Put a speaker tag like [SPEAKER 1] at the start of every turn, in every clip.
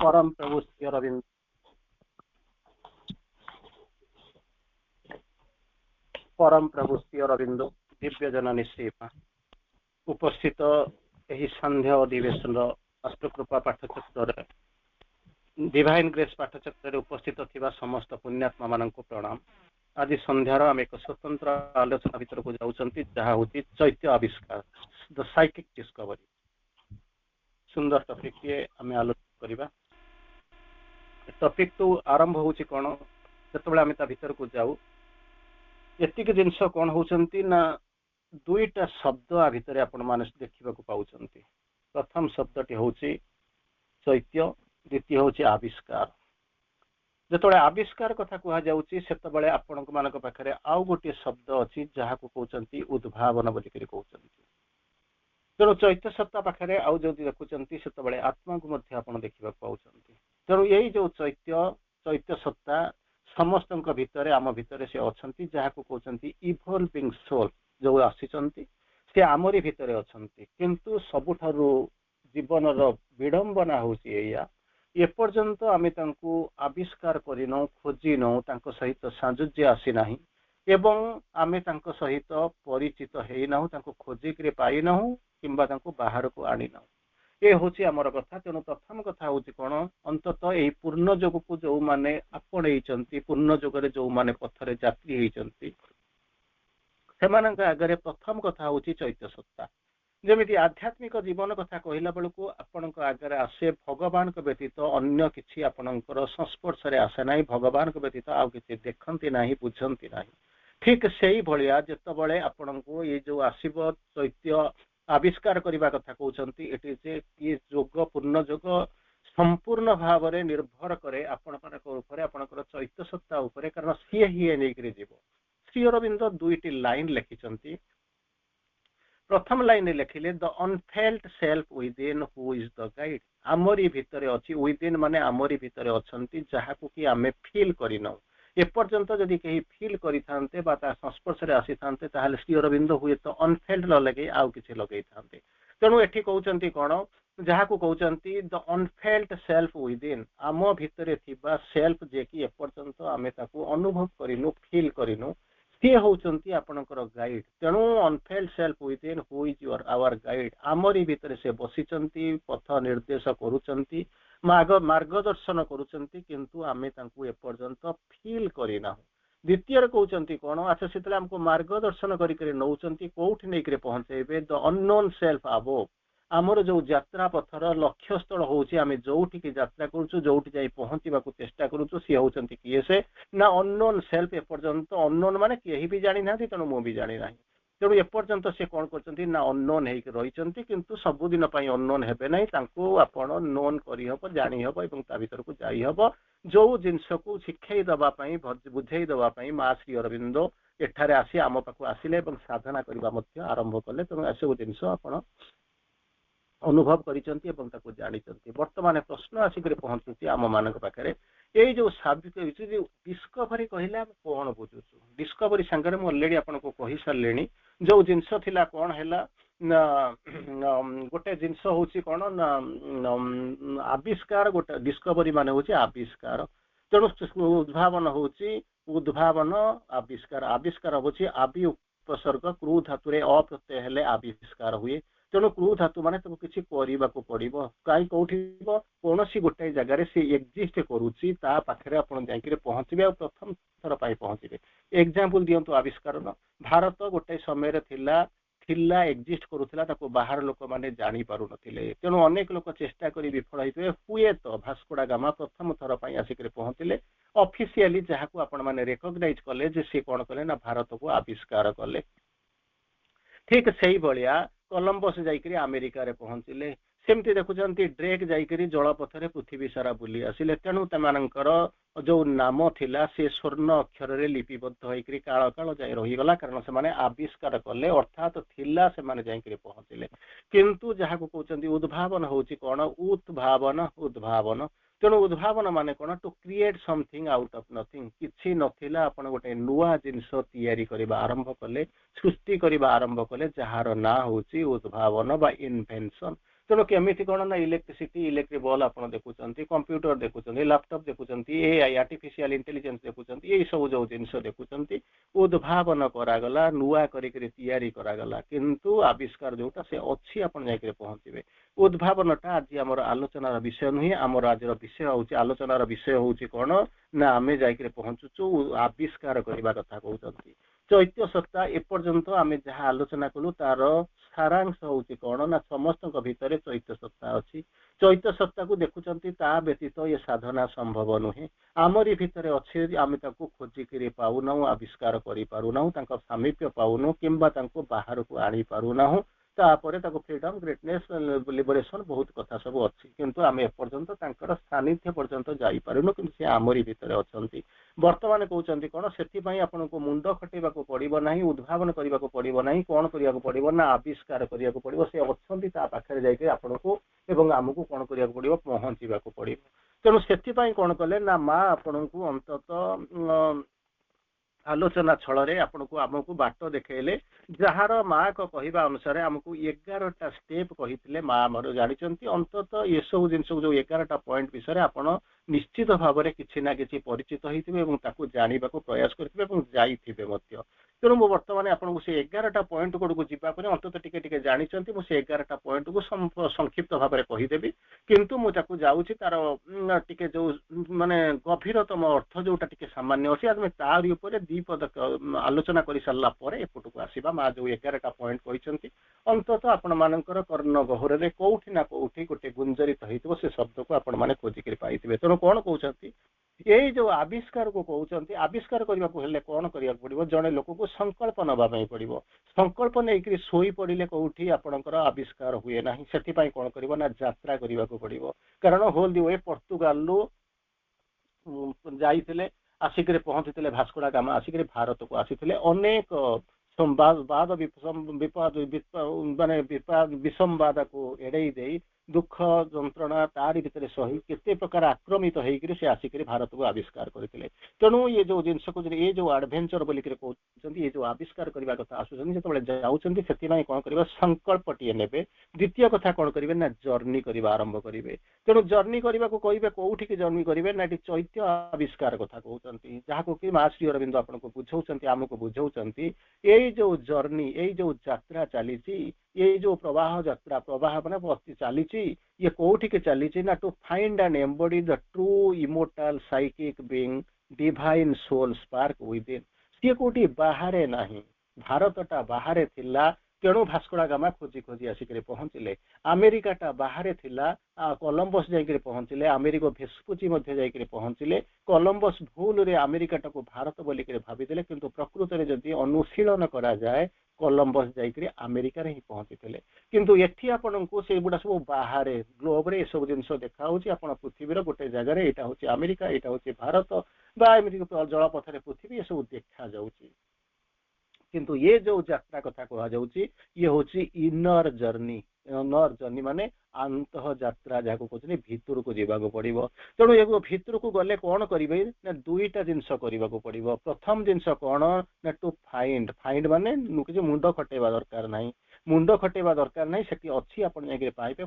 [SPEAKER 1] परम प्रभु श्री अरविंद परम प्रभु श्री अरविंद दिव्य जननी श्रीमा उपस्थित यही संध्या अधिवेशन अष्टकृपा पाठचक्र डिवाइन ग्रेस पाठचक्र उपस्थित थिबा समस्त पुण्यात्मा मानक प्रणाम। आज संध्यार आम एक स्वतंत्र आलोचना भीतर को जाउछंती जहा होती चैत्य आविष्कार द साइकिक डिस्कवरी। सुंदर टॉपिक ये आम आलोचना करिबा। टॉपिक तो आरंभ होउची कोन जतबेला आम ता भीतर को जाऊ एतिक जिंस कोन होउछंती ना दुईटा शब्द आ भीतर आपण मानस देखिबा को पाउछंती। प्रथम शब्दटी होउची चैत्य, द्वितीय होउची आविष्कार। जतबेला आविष्कार कथा कुहा जाउची सेतबेले आपनक मानक पाखरे आउ गोटे शब्द अछि जहा को कहउचंती उद्भावन बोली करी कहउचंती। तेणु चैत्य सत्ता पाखरे आउ जदि देखुचंती सेतबेले आत्मा को मध्य आपण देखिबा पाउचंती। तेणु यही जो चैत्य सत्ता समस्तक भितर आम भितर से अछंती जहा को कहउचंती इवॉल्विंग सोल जो आसीचंती से आमरी भितर अछंती। किंतु सबुठारु जीवन रो विडंबना होउची एया एपर्यंत आम आविष्कार करनो खोजिनो तांको सहित साजुज्य आसी नाही एवं आम तांको सहित परिचित हेइनाहु तांको खोजिक पाइनाहु किंबा तांको बाहर को आनिनाहु। ये होची आमर कथा। तेणु प्रथम कथा होची कोन अंततः एही पूर्ण जोग को जो माने आपणेइचंती पूर्ण जोगरे जो माने पथरे यात्री हेइचंती सेमानक आगरे प्रथम कथा होची चैत्य सत्ता। जेमिति आध्यात्मिक जीवन कथा कहला बेलू आपणक आगे आसे भगवान को व्यतीत अन्य किछि आपणकर संस्पर्श रे आसे नाही। भगवान को व्यतीत आउ किछि देखंती नाही बुझंती नाही। ठीक सेही भलिया जेतबेले आपणको ये जो आसीबो चैत्य आविष्कार करिबा कथा कहउचंती एटी जे ये जोग पूर्ण जोग संपूर्ण भाव रे निर्भर करे आपण मानक ऊपर आपणकर चैत्य सत्ता ऊपर। कारण सी ही नै करी जीवो। श्री अरविंद दुईटी लाइन लिखिचंती। प्रथम लाइन लिखिले the unfelt self within who is the guide. आमरी भितरे अछि विदिन माने आमरी भितरे अछंती जहा को कि आमे फील करिनो एपर्यंत जदि कहीं फील करिथांते बा ता संस्पर्श रे आसीथांते ताहाले श्री अरविंद हुए तो अनफेल्ट न लगे आउ किछि लगेइथांते। तेणु एठी कहउचंती कोन जहा को कहउचंती द अनफेल्ट सेल्फ विदिन आम भितरे थिबा सेल्फ जे कि एपर्यंत आमे ताकू अनुभव करिनु फील करिनु सी होउचंती आपणकर गाइड। तेणु unfelt self within who is your our guide आमरी भितरे से बसिचंती पथ निर्देश करूचंती मार्गदर्शन करूचंती किंतु आमे तांकू एपर्यंत फील करिना। द्वितीय कहउचंती कोन अच्छा सेतले हमको मार्गदर्शन करी करी नउचंती कोउठी नै करे पहुंचेबे द अननोन सेल्फ अबव आमर जो यात्रा पथर लक्ष्य स्थल होउची आमे जोउठी की यात्रा करूछु जोउठी जाई पहुंचीबा को चेष्टा करूछु सी होउचंती किए से ना अननोन सेल्फ एपर्यंत अननोन माने केही भी जानि नाथि तेणु मु भी जानि नाही। तेणु एपर्यंत से कोन करचंती ना अननोन हेक रहिचंती किंतु सब दिन पई अननोन हेबे नाही तांको आपण नोन करी हबो जानि हबो एवं ता भीतर को जाई हबो। जो जिंस को शिक्षाई दबा पई बुझाई दबा पई मा श्री अरविंद एठारे आसी आम पाखु आसिले एवं साधना करबा मध्य आरंभ कले। तेणु एसबु जिंस आपण अनुभव करिचंती एवं ताको जानिचंती। वर्तमान प्रश्न आसिक पहुंचुची आम मानक पाखरे ये जो साबित डिस्कवरी कहले कौन बुझुछु डिस्कवरी संगे मैं अलरेडी आपको कही सारे जो जिनस थिला कौन है गोटे जिनस होची कौन ना आविष्कार गोटे डिस्कवरी माने होची आविष्कार। तेणु उद्भावन होची उद्भावन आविष्कार आविष्कार होची आबि उपसर्ग क्रू धातु रे अप्रत्यय हेले आविष्कार हुए। तेणु क्रू धातु माने तुम किसी करबाको पड़िबो काई कोठी कोनोसी गोटे जगह से एक्जिस्ट करूची ता पाखरे आपण जाई पहुंचबे प्रथम थर पाई पहुंचबे। एग्जांपल दियंतु आविष्कार भारत गोटे समय रे थिला एक्जिस्ट करूथिला ताको बाहर लोक माने जानि पारु नथिले। तेणु अनेक लोक चेष्टा करी विफल होइतबे हुए तो भास्कोडा गामा प्रथम थर पाई आसिक पहुंचले ऑफिशियली जहा को आपण माने रिकॉग्नाइज कले जे से कोन कले ना भारत को आविष्कार कले। ठीक सही भलिया कोलंबस जाइकरी अमेरिका रे पहुंचले सेमती देखुचंती ड्रेक जाइकरी जलपथरे पृथ्वी सारा बुली आसिले। तेणु तमानकर जो नाम थिला से स्वर्ण अक्षर रे लिपिबद्ध होइकरी काल काल जाय रहिगला कारण से माने आविष्कार कले अर्थात थिला से माने जाइकरी पहुंचले। किंतु जहा को कहउचंती उद्भावन होची कोन उद्भावन। तेणु उद्भावन माने कोन to create something out of nothing किछि नथिला आपण गोटे नुआ जिंस तयारी करबा आरंभ कले सृष्टि करबा आरंभ कले जहार ना होची उद्भावन बा इन्वेंशन। तेणु केमिति कौन ना इलेक्ट्रिसिटी इलेक्ट्रिक बल्ब आपण देखुचंती कंप्यूटर देखुचंती लैपटॉप देखुचंती एआई आर्टिफिशियल इंटेलिजेंस देखुचंती ये सब जो जिनस देखुचंती उद्भावन करागला नुआ करिकरी तैयारी करागला किंतु आविष्कार जोटा से अच्छी आपण जाय पहुंचबे उद्भावनटा आज आमर आलोचनार विषय नुहे आमर आज विषय होची आलोचनार विषय होची कौन ना आमे जाय पहुंचुचु आविष्कार करबा कथा कहउचंती चैत्य सत्ता एपर्यंत आमे जहाँ आलोचना कलु तार सारांश होची कौन ना समस्त भितर चैत्य सत्ता अच्छी चैत्य सत्ता को देखुचंती ता व्यतीत ये साधना संभव नुहे आमरी भितर अच्छे आमे ताको खोजिकी पाऊना आविष्कार करि पारुना तांको सामीप्य पाउनु किंबा तांको बाहर को आनी पारुना तापर फ्रीडम ग्रेटनेस लिबरेशन बहुत कथा सब अच्छी किंतु आम एपर्यंत सानिध्य पर्यंत जापारूनु कि आमरी भितर अच्छा बर्तमान कहते कौन से आपन को मुंड खटेबा पड़ो ना उद्भावन करने को पड़ो ना कौन करने को पड़ो ना आविष्कार करने को पड़ो से अच्छा पाखे जाकि आपन को एवं आमको कौन करने को पड़ो पहुँचा पड़ो तेणु से कौन कले ना माँ आपन को अंततः आलोचना छल आपको आमको बाट देखले जार माँ को कहवा अनुसार आमको 11टा स्टेप कही माँ आमर जानते अंततः ये सब जिन जो 11टा पॉइंट विषय आप निश्चित भाव में किसी ना कि परिचित होते जानने को प्रयास करेंगे तेणु मो बर्तमान आपको से 11टा पॉइंट गुड़ को जावाक अंततः टिके जानते मुझे 11टा पॉइंट को संक्षिप्त भाव में कहीदेवी किंतु मुझे जाऊँगी तार टिके जो माने गभीरतम अर्थ जोटा टिके सामान्य अच्छी आम तार ऊपर दीपद आलोचना कर सारा एपट को आसवा माँ जो 11टा पॉइंट कहते अंततः आपण मानकर कर्ण गहर कौटी ना कौटी गोटे गुंजरित हो से शब्द को आपण मैंने खोजिक पाई तेणु कौन कहते ये जो आविष्कार को कहते आविष्कार करने को हेले कौन करिया पड़ो जड़े लोक को संकल्प नवा पड़ो संकल्प नहीं शोई पड़े कौटी आपणकर आविष्कार हुए ना से कौन कर यात्रा करने को पड़ो कारण होल दि वे पर्तुगाल जाइए आसिक पहुंची भास्कोडा गामा आसिक भारत को आसी अनेक संवाद माने विसंवाद को एड़े दे दुख जंत्रणा तारी भितर सही केते प्रकार आक्रमित होकर से आसिक भारत को आविष्कार करते तेणु ये जो जिनस को ये जो एडवेंचर बोलिक कहते ये जो आविष्कार करने कथा आसुच्च जो जाऊँच से कौन कर संकल्प टे ने द्वितीय कथा कौन करेंगे ना जर्नी करने आरंभ करेंगे तेणु जर्नी करने को कहे कौटी जर्नी करेंगे ना चैत्य आविष्कार कथा कहते जहाँ कि माँ श्री अरविंद आपको बुझाऊँ आमको बुझाऊँ ये जो जर्नी ये जो यात्रा चली ये जो प्रवाह यात्रा प्रवाह मैंने चली ये कौटी के चली ना to find and embody the true immortal psychic being divine soul spark within सी कौटी बाहर ना भारतटा बाहर थिला तेणु भास्कोडा गामा खोजी खोजी आसिक पहुँचले अमेरिकाटा बाहर थिला कोलंबस जाकर पहुँचले अमेरिका भेस्पुची जाकर पहुँचले कोलंबस भूल रे अमेरिकाटा को भारत बोलिक भाविदे किंतु प्रकृत में जदि अनुशीलन करा जाए कोलंबस जाकर अमेरिका ही पहुँची किंतु एठी आपन को से गुड़ा सब बाहर ग्लोब रे सब जिन देखा पृथ्वीर गोटे जगार यहाँ हूँ अमेरिका यहाँ हूँ भारत बामती जलपथर पृथ्वी ये सब देखा जाऊँगी किंतु ये जो यात्रा कथा कहुच्छी ये हूँ इनर जर्नी माने अंत यात्रा जहाँ कहते भितर को जावाक पड़ो तेणु ये भितर को गले कौन करेंगे ना दुईटा जिनस करने को पड़ो प्रथम जिनस कौन ना टू फाइंड फाइंड माने किसी मुंड खटेवा दरकार ना मुंड खटेवा दरकार ना से अच्छी आप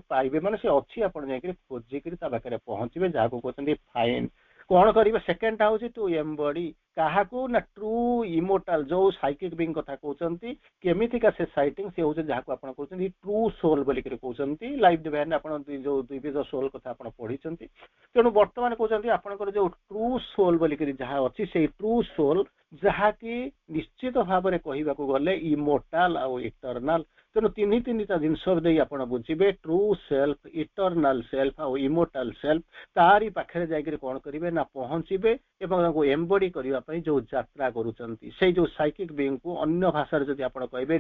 [SPEAKER 1] पाइबे माने से अच्छी आप खोजिक पाखे पहुँचे जहाँ को कहते फाइंड कौन करेंगे सेकेंडटा हूँ टू एम्बडी क्या ना ट्रू इमोर्टाल जो साइकिक बीइंग कथा कहते केमितिका से साइटिंग से हूँ जहाँ को आप ट्रू सोल बोलिक कहते लाइफ डिवाइन आप जो द्विविध सोल कथा आप पढ़ी तेणु बर्तमान कहते आपंकर जो ट्रू सोल बोलिक जहाँ अच्छी से ट्रू सोल जहाँ कि निश्चित भाव में कहवाक गले इमोर्टाल आउ इटरनाल तेणु तीन टा जिनस आप बुझे ट्रू सेल्फ इटरनाल सेल्फ आउ इमोर्टाल सेल्फ तारी पाखे जाकर कौन करेंगे ना पहुँचे एवं एम्बडी करने जो यात्रा करुँच से जो साइकिक बीइंग को अन्य भाषा जब आप कहे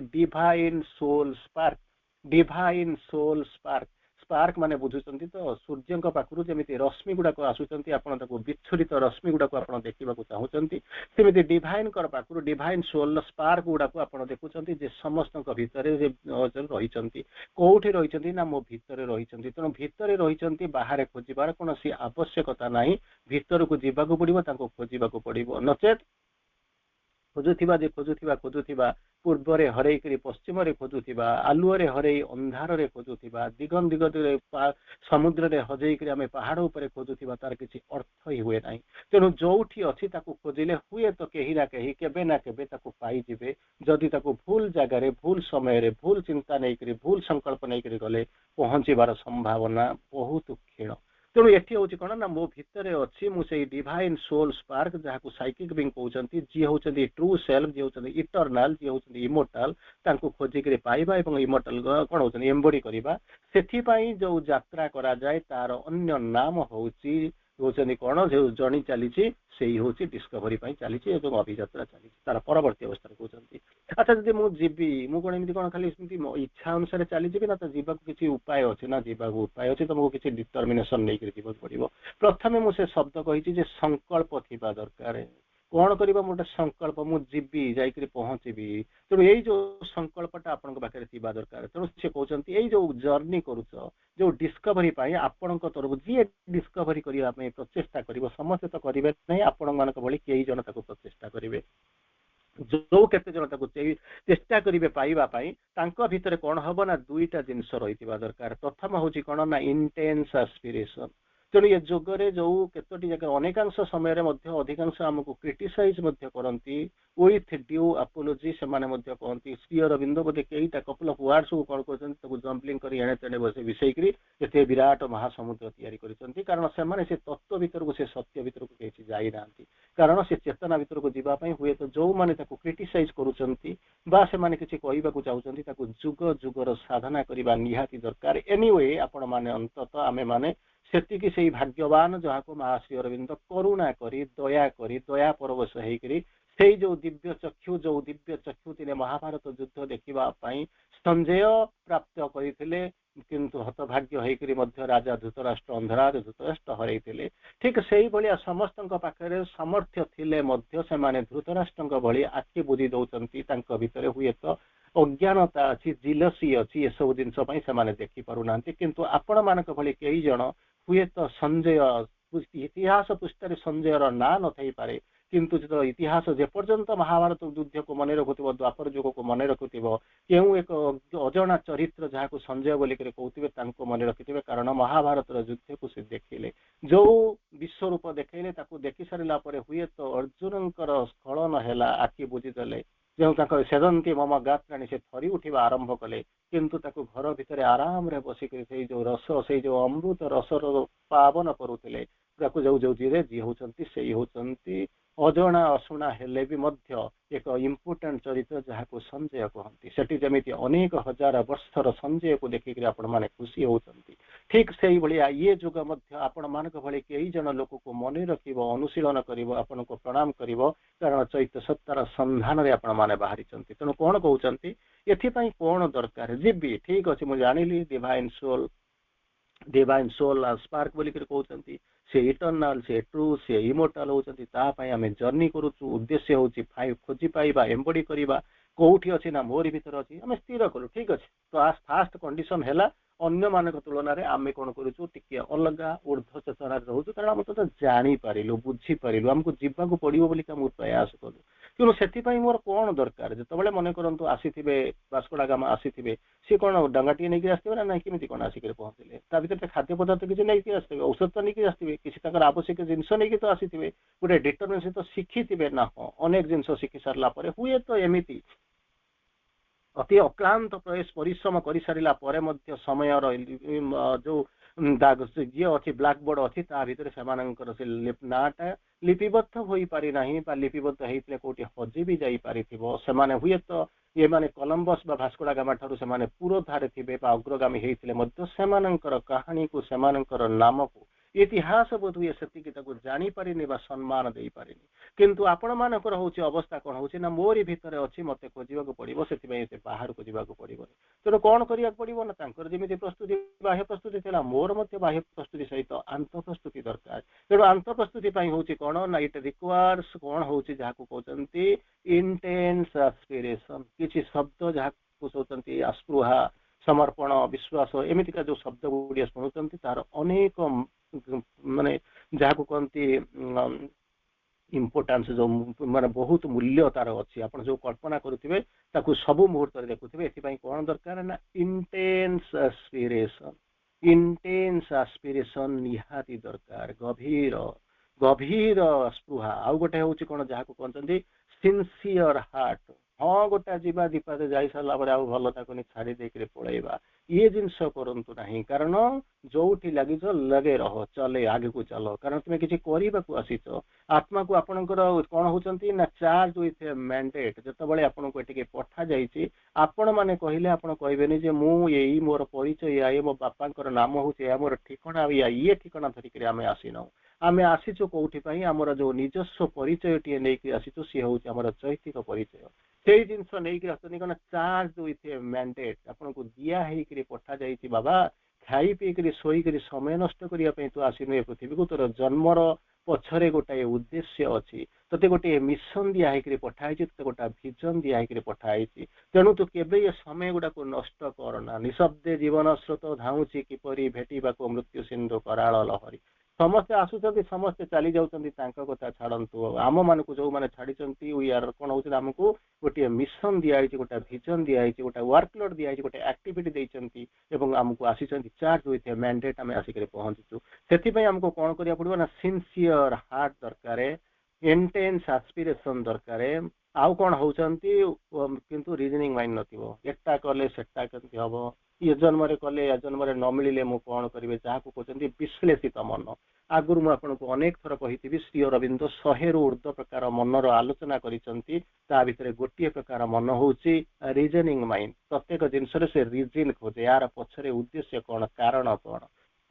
[SPEAKER 1] डिवाइन सोल स्पार्क स्पार्क माने बुझुचंती तो सूर्य पाखु जमी रश्मि गुड़ाक आसुचंती आपन विच्छुरित रश्मि गुड़ाक आप देखा चाहूँगी सेमती डिवाइन पाखु डिवाइन सोल स्पार्क गुड़ाक आप देखुंत समस्त भितर रही कौटी रही ना मो भितर रही तेणु भितर रही बाहर खोजार कौन आवश्यकता ना भितर को जावाक पड़ो खोजा पड़ो नचेत खोजुथिबा पूर्वरे हरेई पश्चिम खोजुथिबा आलुअरे हरेई अंधारे खोजुथिबा दिगम दिगरे समुद्र रे हजेई आम पहाड़ उपर खोजुथिबा तार किसी अर्थ ही हुए ना तेणु जोठी अच्छी ताकू खोजिले हुए तो कहीं ना कहीं केबे ना केबे ताकू पाई जिवे जदि ताकू भूल जगार भूल समय भूल चिंता नहीं भूल संकल्प नहीं गले पहुंचबार संभावना बहुत क्षीण तेणु एटी हूँ कौन ना मो भितर अच्छी मुझे डिवाइन सोल स्पार्क जहाँ साइकिक बिंग कहते जी हूँ ट्रू सेल्फ जी हूँ इटरनाल जी हूँ इमोर्टाल खोजिक पाइबा इमोर्टाल कौन हूँ एम्बडी करवा से जो यात्रा करा जाए तार अन्य नाम हूँ कौन जो जर्नी चली से हूँ डिस्कवरी चली अभियात्रा चली तार परवर्ती अवस्था कहते अच्छा जब मुझे मु कौन एमती कौन खाली इच्छा अनुसार चली ना तो जीवा किसी उपाय अच्छे ना जीवा उपाय अच्छे तुमको किसी डिटरमिनेशन नहीं पड़ो प्रथम मुझे शब्द कही संकल्प थी दरकार कौन करवा मोटे संकल्प मुझी जा पहुँचबी तेणु यही जो संकल्पटा आपण पाखे दरकार तेणु सी कहते यही जो जर्नी करुच जो डिस्कवरी आपण तरफ जी डिस्कवरी करने प्रचेषा कर समस्ते तो करेंगे नहीं आपण मान भाई कई जन प्रचेषा करेंगे जो केते जन चेष्टा करेंगे पाइबापी भितर कौन हम ना दुईटा जिनस रही दरकार प्रथम हूँ कौन ना इंटेंस एस्पिरेशन तेणु ये जुगरे जो केतोटी जगह अनेकांश समय अधिकांश आमको क्रिटिसाइज करती विथ ड्यू अपोलोजी से कहती श्री अरविंद बोधे कईटा कपल ऑफ वर्ड्स को कौन कहते जम्पलिंग कर एणे तेणे बस विषयकरी ये विराट महासमुद्र तैयारी कारण से तत्व भीतर को से सत्य भीतर को कहीं जाना कारण से चेतना भीतर को जावाई हुए तो जो मैंने क्रिटिसाइज करुँच किसी कहवाक चाहते जुग जुगर साधना करने निहाती दरकार एनीवे आपण मैंने अंततः आमे माने सेतिकी से भाग्यवान जहाँ को महाश्री अरविंद करुणा करी दया परवश होकर से जो दिव्य चक्षु तिने महाभारत युद्ध देखापी संजय प्राप्त करते किंतु हतभाग्य होकर राजा धृतराष्ट्र अंधराज धृतराष्ट्र हरई ठीक से भाया समस्त पाखे सामर्थ्य थिले से धृतराष्ट्र भली आखि बुझी दौरान भितर हुए तो अज्ञानता अच्छी जिलसी अच्छी ये सब जिन देखिपार किंतु आपण मान भली कई जन हुए तो संजय इतिहास पृष्ठ संजयर ना नई पारे किंतु जो इतिहास जेपर्यंत महाभारत युद्ध को मन रखुव द्वापर युग को मन रखुव क्यों एक अजना चरित्र जहाँ संजय बोलिक कहते मन रखिथे कारण महाभारत युद्ध को से देखिले जो विश्वरूप देखले देखी सारा हुए तो अर्जुन स्खलन है आखि बुझीदे जो सेदंती मम गात्राणी से थरी उठा आरंभ कले किंतु घर भितर आराम रे बसिक जो रस से जो अमृत रसर पावन करुले जो जो जी होती से होती अजणा अशुणा हेले भी मध्य एक इम्पोर्टेंट चरित्र जहाँ को संजय कहती सेठी जमी अनेक हजार वर्षर संजय को देखिक आपण मैंने खुशी होती ठीक से ही भाया ये जुग आपण मान भली कई जन लोक को मन रख अनुशीलन कर प्रणाम कर कारण चैत्य सत्तार संधान में आपण मैंने बाहरी तेणु कौन कहते एपाई कौन दरकार जीवी ठीक अच्छे मुझे जानी डिवाइन सोल स्पार्क बोलिक कहते से इटरनाल से ट्रू से इमोर्टाल होती आम जर्नी करुचु उद्देश्य हूँ खोजी पाइबा एम्बडी करवा कौटी अच्छी ना मोरी भीतर अच्छी आम स्थिर कलु ठीक अच्छे तो फास्ट कंडीशन है अन्य मान तुलन में आम कौन करुचु टिके अलग ऊर्ध्व चेतना रोचु कारण आम तो जापारू बुझीपारू आमको जीवाक पड़ो बोलिक प्रयास कलु क्यों से मोर कौन दरकार जो मन करूँ आसीथे वास्कोडा गामा आसीथे सी कौन डंगाटी नहीं आसते ना ना कि कौन आसिक पहुँचले भर खाद्य पदार्थ किसी नहीं आसते औषध तो नहीं आसते किसी आवश्यक जिनस नहीं तो आसीथे गोटे डिटरमिनेशन तो शिखी ना हाँ अनेक जिन शिखी सारा हुए तो एमती अति अक्लांत प्रयास परिश्रम कर सारा समय जो दाग जी अच्छी ब्लाक बोर्ड अच्छी भितर से नाटा लिपिबद्ध हो पारि ना लिपिबद्ध होते कौटी हजि भी जापारि से हुए तो ये माने कोलंबस भास्कोडा गामा ठारू से पूर्वधारे थे अग्रगामी होते कहानी को नाम को इतिहास बोध हुए से जापारे सम्मान दे पारे किंतु आपण मानकर हूँ अवस्था कौन हो ना मोरी भितर अच्छी मत खोजा पड़ो से बाहर को जावाक पड़ो तेणु कौन करा पड़ो ना जमी प्रस्तुति बाह्य प्रस्तुति थी मोर बाह्य प्रस्तुति सहित आंत प्रस्तुति दरकार तेणु आंत प्रस्तुति हूँ कौन ना इट रिक्वायर्स कौन हूँ जहाँ कहते इंटेंस एस्पिरेशन किसी शब्द जहाँ कहते आस्पृहा समर्पण विश्वास एमतीका जो शब्द गुड़िया शुणुंट तार अनेक माने जहाँ को कहती ଇମ୍ପୋର୍ଟାନ୍ସ जो माने बहुत मूल्य तार अच्छी आप जो कल्पना करुवे ताकू सब मुहूर्त देखुवे एथिपाई कौन दरकार ना इंटेन्स एस्पिरेशन निहाती दरकार गभीर गभीर स्पृहा आउ गोटे हूँ कौन जहाँ को कहते सिंसियर हार्ट हाँ गोटे जीवा दीपाते जा सारा भल छाड़ी देकर पलैबा ये जिनस करूँ ना कारण जो लगे लगे रह चले आगे को चल कारण तुम्हें किसी करने को आसीच आत्मा को आपणकर कौन होती ना चार्ज विथ मैंडेट जिते आपको ये पठा जाइए आपण मैंने कहले आप कहबेनि जे मु यही मोर परिचय या मो बापा नाम हूँ मोर ठिकना या ये ठिकना धरिक आम आसीना आम आसीचु कौटिपाई आमर जो निजस्व परिचय टी नहीं आसीचु सी हूँ आमर चैतिक परिचय से जिनस नहीं आसना चार्ज विथ मैंडेट आपन को दिया है पठा जाइए बाबा खाई पीकर शोक समय नष्ट करने तू आसनु पृथ्वी को तोर जन्मर पछरे गोटाए उद्देश्य अच्छी ते गोटे मिशन दिखाई पठाई ते गोटा भिजन दिखाई पठाई तेणु तू केवे ये समय गुड़ा को नष्ट करना निशब्दे जीवन स्रोत धाऊँची किपरि भेटा मृत्यु सिंधु कराल लहरी समस्ते आसुच्च समस्ते चली जाऊँच कथा छाड़ू आम मान जो मैंने छाड़ी वी आर कौन हो आमको गोटे मिशन दिखाई गोटे भिजन दिखाई गोटे वर्कलोड दिखाई गोटे एक्टिविटी देती आमको आसी चार्ज विथ मैंडेट आम आसिक पहुंचुचु से आमको कौन करा पड़ो ना सिंसियर हार्ट दरकार इंटेन्स एस्पिरेशन दरकार आउ कौन होती किंतु रीजनिंग माइंड नथिबो एटा कले सेटा केमती हम ये जन्म कले या जन्म न मिले मुझे कौन करेंगे जहाँ को कहते विश्लेषित मन आगुरी मुझे अनेक थर कही श्री अरविंद 100 रु ऊर्ध्व प्रकार मनर आलोचना कर गोटे प्रकार मन हूँ रीजनिंग माइंड प्रत्येक जिनस से रिजन खोजे यार पछरे उद्देश्य कौन कारण कौन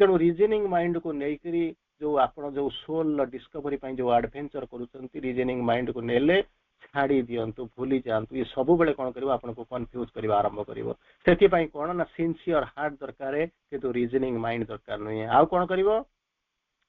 [SPEAKER 1] तेणु रीजनिंग माइंड को लेकर जो आप जो सोल डिस्कवरी जो एडवेंचर कर रीजनिंग माइंड को नेले छाड़ी दिंतु भूली जातु ये सब बेले कौन कर आपको कन्फ्यूज करने आरंभ कर कौन ना सिंसियर हार्ट दरकार किंतु रीजनिंग माइंड दरकार नुहे आउ कौन कर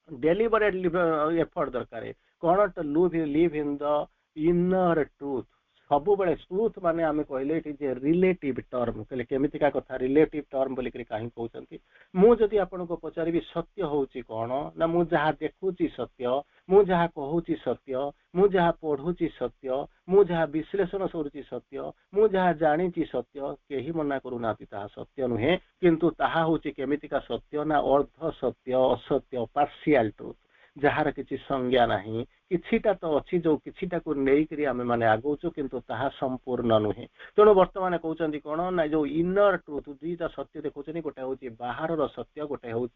[SPEAKER 1] डेलीबरेट एफर्ट दरकार कौन to live in the inner truth सब बेले ट्रूथ माने आम कहले रिलेटिव टर्म कहले केमितिका कथा रिलेटिव टर्म बोलिक कहीं कहते मुझे आपको पचारि सत्य हूँ कौन ना मुझे जहाँ देखुची सत्य मु जहाँ कहूँ सत्य मु जहाँ पढ़ुची सत्य मु जहाँ विश्लेषण करुच्ची सत्य मु जहाँ जानी सत्य कहीं मना करूना सत्य नुहे किंतु ताहा हूँ केमितिका सत्य ना अर्ध सत्य असत्य पार्शियल ट्रूथ जार किसी संज्ञा नहीं किछिटा तो अच्छी जो किछिटा को लेकर आम मैंने आगौचु किंतु ताहा संपूर्ण नुहे तेणु बर्तमान कहते कौन ना जो इनर ट्रूथ दुईटा सत्य देखुं गोटे हूँ बाहर सत्य गोटे हूँ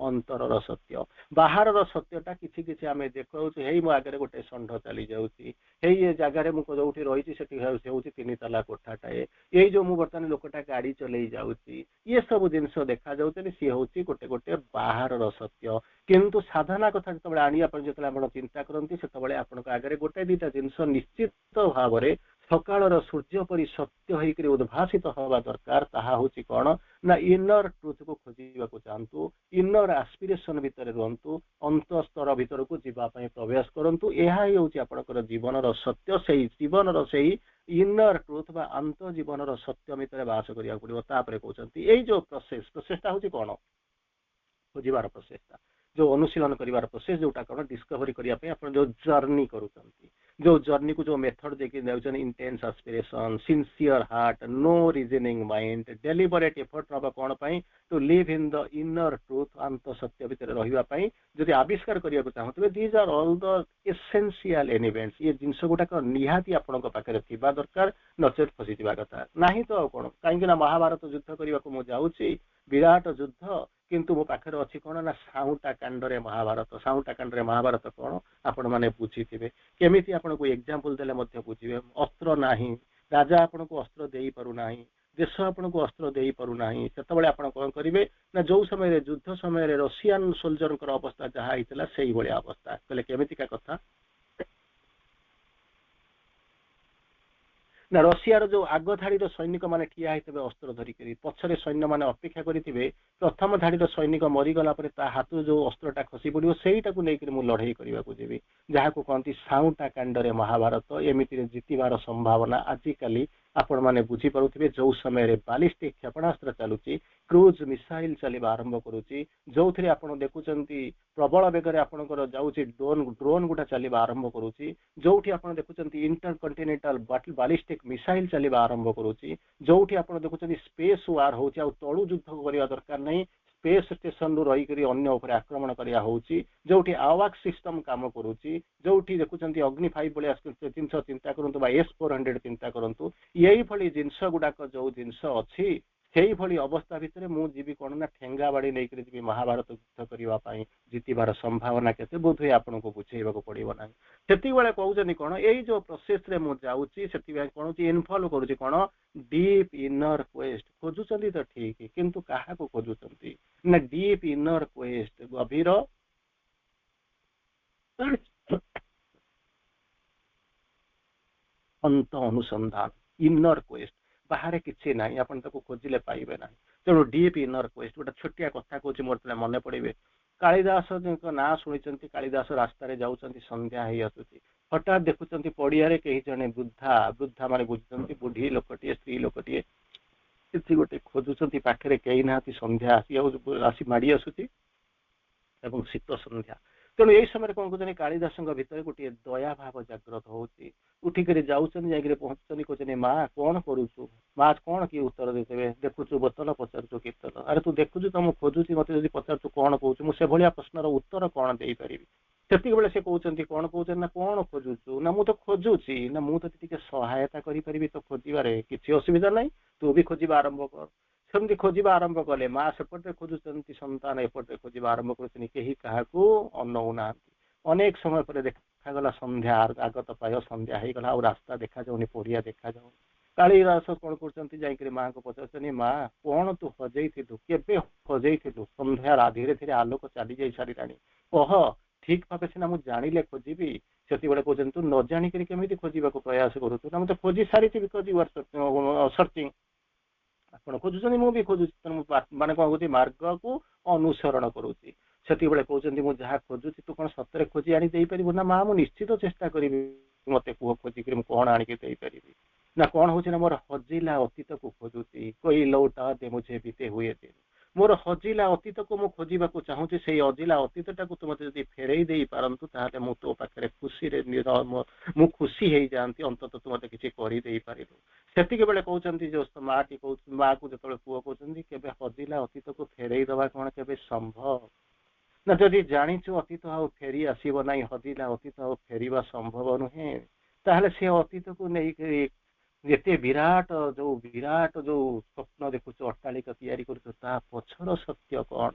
[SPEAKER 1] अंतर सत्य बाहर सत्यटा किसी किसी आम देखा हे मो आगे गोटे षंढ चली जाऊँगी ये जगार मुझे रही हूँ 3 ताला कोठाटाए ये जो मुझे बर्तमान लोकटा गाड़ी चल जाऊँगी ये सब जिनस देखा जाऊँगी सी हूँ गोटे गोटे बाहर सत्य किंतु साधना कथा जो आने जो चिंता करती से आपण आगे गोटे दुईटा जिनस निश्चित भाव में सकाल सूर्य परी सत्य होकर उद्भासित हवा दरकार ताहा हूँ कौन ना इनर ट्रुथ को खोजा चाहतु इनर एस्पिरेशन भितर रुहतु अंत स्तर भीतर को जीवाई प्रवेश करूँ यह हूँ आपंकर जीवन सत्य से जीवन से इनर ट्रुथ बा अंत जीवन सत्य भितर बास करा पड़ो कहते यही जो प्रोसेसटा हूँ कौन खोजार प्रोसेसटा जो अनुशीलन कर प्रोसेस जोटा कौन डिस्कवरी करने जो जर्नी करुँच जो जर्नी को जो मेथड देखिए intense aspiration sincere heart no reasoning mind deliberate effort ना कौन to live in the inner truth अंत सत्य भितर रही जदि आविष्कार करने को चाहते these are all the essential elements ये जिनस गुड़ाक निहाती आपण पाखे थी दरकार नचेत फसी कथा ना तो कौन कहीं महाभारत युद्ध करने को मुझे विराट युद्ध किंतु मो पाखे अच्छी कौन ना साउटा कांडरे महाभारत कौन आपण मैंने बुझी थे केमी आपन को एग्जांपल देले मध्य बुझे अस्त्र नाही राजा आपन को अस्त्र दे पारुना देश आपन को अस्त्र दे पारुना से आपन कौन करेंगे ना जो समय युद्ध समय रशियन सोल्जर अवस्था जहाँ होता से भाया अवस्था कहले केमितिका कथा ना रशियार जो आग धाड़ी सैनिक मैंने ठिया होते अस्त्र धरिक पछरे सैन्य मैंने अपेक्षा करेंगे प्रथम धाड़ी सैनिक मरीगला हाथ जो अस्त्रटा खसी पड़ो सहीटा को लेकर मुझे लड़ाई करने को जीवी जहाँ को कहती साउटा कांडरे महाभारत एमती जीतबार संभावना आजिकली आपण माने बुझी पारुथिबे जो समय बालिस्टिक क्षेपणास्त्र चलुची क्रूज मिसाइल चलिबा आरंभ करूची जो थरे आपण देखुचंती प्रबल बेगरे आपणकर जाउची ड्रोन गुटा चलिबा आरंभ करूची जोठी आपण देखुचंती इंटरकंटिनेंटल बालिस्टिक मिसाइल चलिबा आरंभ करूची जोठी आपण देखुचंती स्पेस वार होची आ तळु युद्ध करिया दरकार नहीं स्पेस स्टेशन रु रही करी अन्य ऊपर आक्रमण करिया होची जोठी आवाक सिस्टम काम करूची जोठी देखुचंती अग्नि 5 बळे जिनस चिंता करंतु बा S400 चिंता करंतु यही भली जिनस गुडाक जो जिनस अछि सेही भली अवस्था भितर मु जीवी कोन ना ठेंगा बाड़ी नै करी जीवी महाभारत युद्ध करिवा पई जीतिबार संभावना केते बोधुए आपन को बुझेइबा पड़िबो ना सेति बेले कहउजनी कोन एई जो प्रोसेस रे मु जाउची सेति बेले कोन ची इनफॉलो करूची कोन डीप इनर क्वेस्ट खोजुचंती तो ठीक किंतु काहा को खोजुचंती ना डीप इनर क्वेस्ट गभीर अंत अनुसंधान इनर क्वेस्ट बाहर किसी ना आपण ताको खोजिले पाइबे ना तेणु डीप इनर क्वेस्ट गोटे छोटिया कथा कहूँ मोर तले मन पड़े कालिदास ना शुणी कालिदास रास्तार जाऊँच संध्या हो आसुची हठात देखुं पड़िया कहीं जड़े वृद्धा वृद्धा माने बुझुंट बुढ़ी लोकटे स्त्री लोकटे गोटे खोजुंट पाखे कहीं ना संध्या आसी माड़ी आसुची शीत संध्या तेणु यही समय कौन कहते कालिदास भितर गोटे दया भाव जागृत होती उठिक जाऊँच पहुँचुनी कहते माँ कौन करुचु माँ कौन किए उत्तर देते देखुचु बोतल पचारू कीर्तन अरे तू देखुचु तुम खोजुची मत जब पचारू कौन कहूँ मुझे भाया प्रश्नर उत्तर कौन दे पारि सेतिक बेले से कहते कौन कहते ना कौन खोजुचु ना मुझे खोजुची ना मुझे सहायता करी तो खोजारे किसी असुविधा ना तू भी खोजा आरंभ कर सेमती खोजा आरंभ कले माँ सेपटे खोजुंट संतान एपटे खोजा आरंभ कर अनौना अनेक समय पर देखागला संध्या आगत पाय संध्या हो गला रास्ता देखा जाऊनी पड़िया देखा जाऊनी कालिदास कौन कर माँ को पचार माँ कौन तू हजई के हजई संध्या धीरे धीरे आलोक चली जा सारी कह ठीक भाव सीना मुझे जानिले खोजी से कहते तू न जाणिक केमी खोजा प्रयास करूँ ना मुझे खोजी सारी बिकज यू आर सर्चिंग आप खोजुं मुझे खोजुँ माने कौन कहते मार्ग को अनुसरण करुच्ची से कहते मुझे जहाँ खोजुची तू कौन सतरे खोजी आनी दे पारू ना माँ मुझे निश्चित चेष्टा करी मत कह खोजिक कौन आनिक दे पारि ना कौन हूँ ना मोर हजिला अतीत को खोजुची कोई लौटा दे मुझे बीते हुए दिन मोर हजिला अतीत को मुझे खोजा चाहूँगी से हजिला अतीत टाक तू मत फेरई दे पारतु ताहले मु तो पाखे खुशी मु खुशी हो जाती अंतत तू मत किसी करदे पारू सेतिक बेले कहते जो माँ टी कह माँ को जो पुओ कहते के हजिला अतीत को फेरई दवा कौन के संभव ना जदि जाचु अतीत आ फेरी आसब ना हजिला अतीत आ फेरवा संभव नुहे ताहले से अतीत को नहीं ये विराट जो स्वप्न देखुच अट्टालिका तैयारी कर पछर सत्य कौन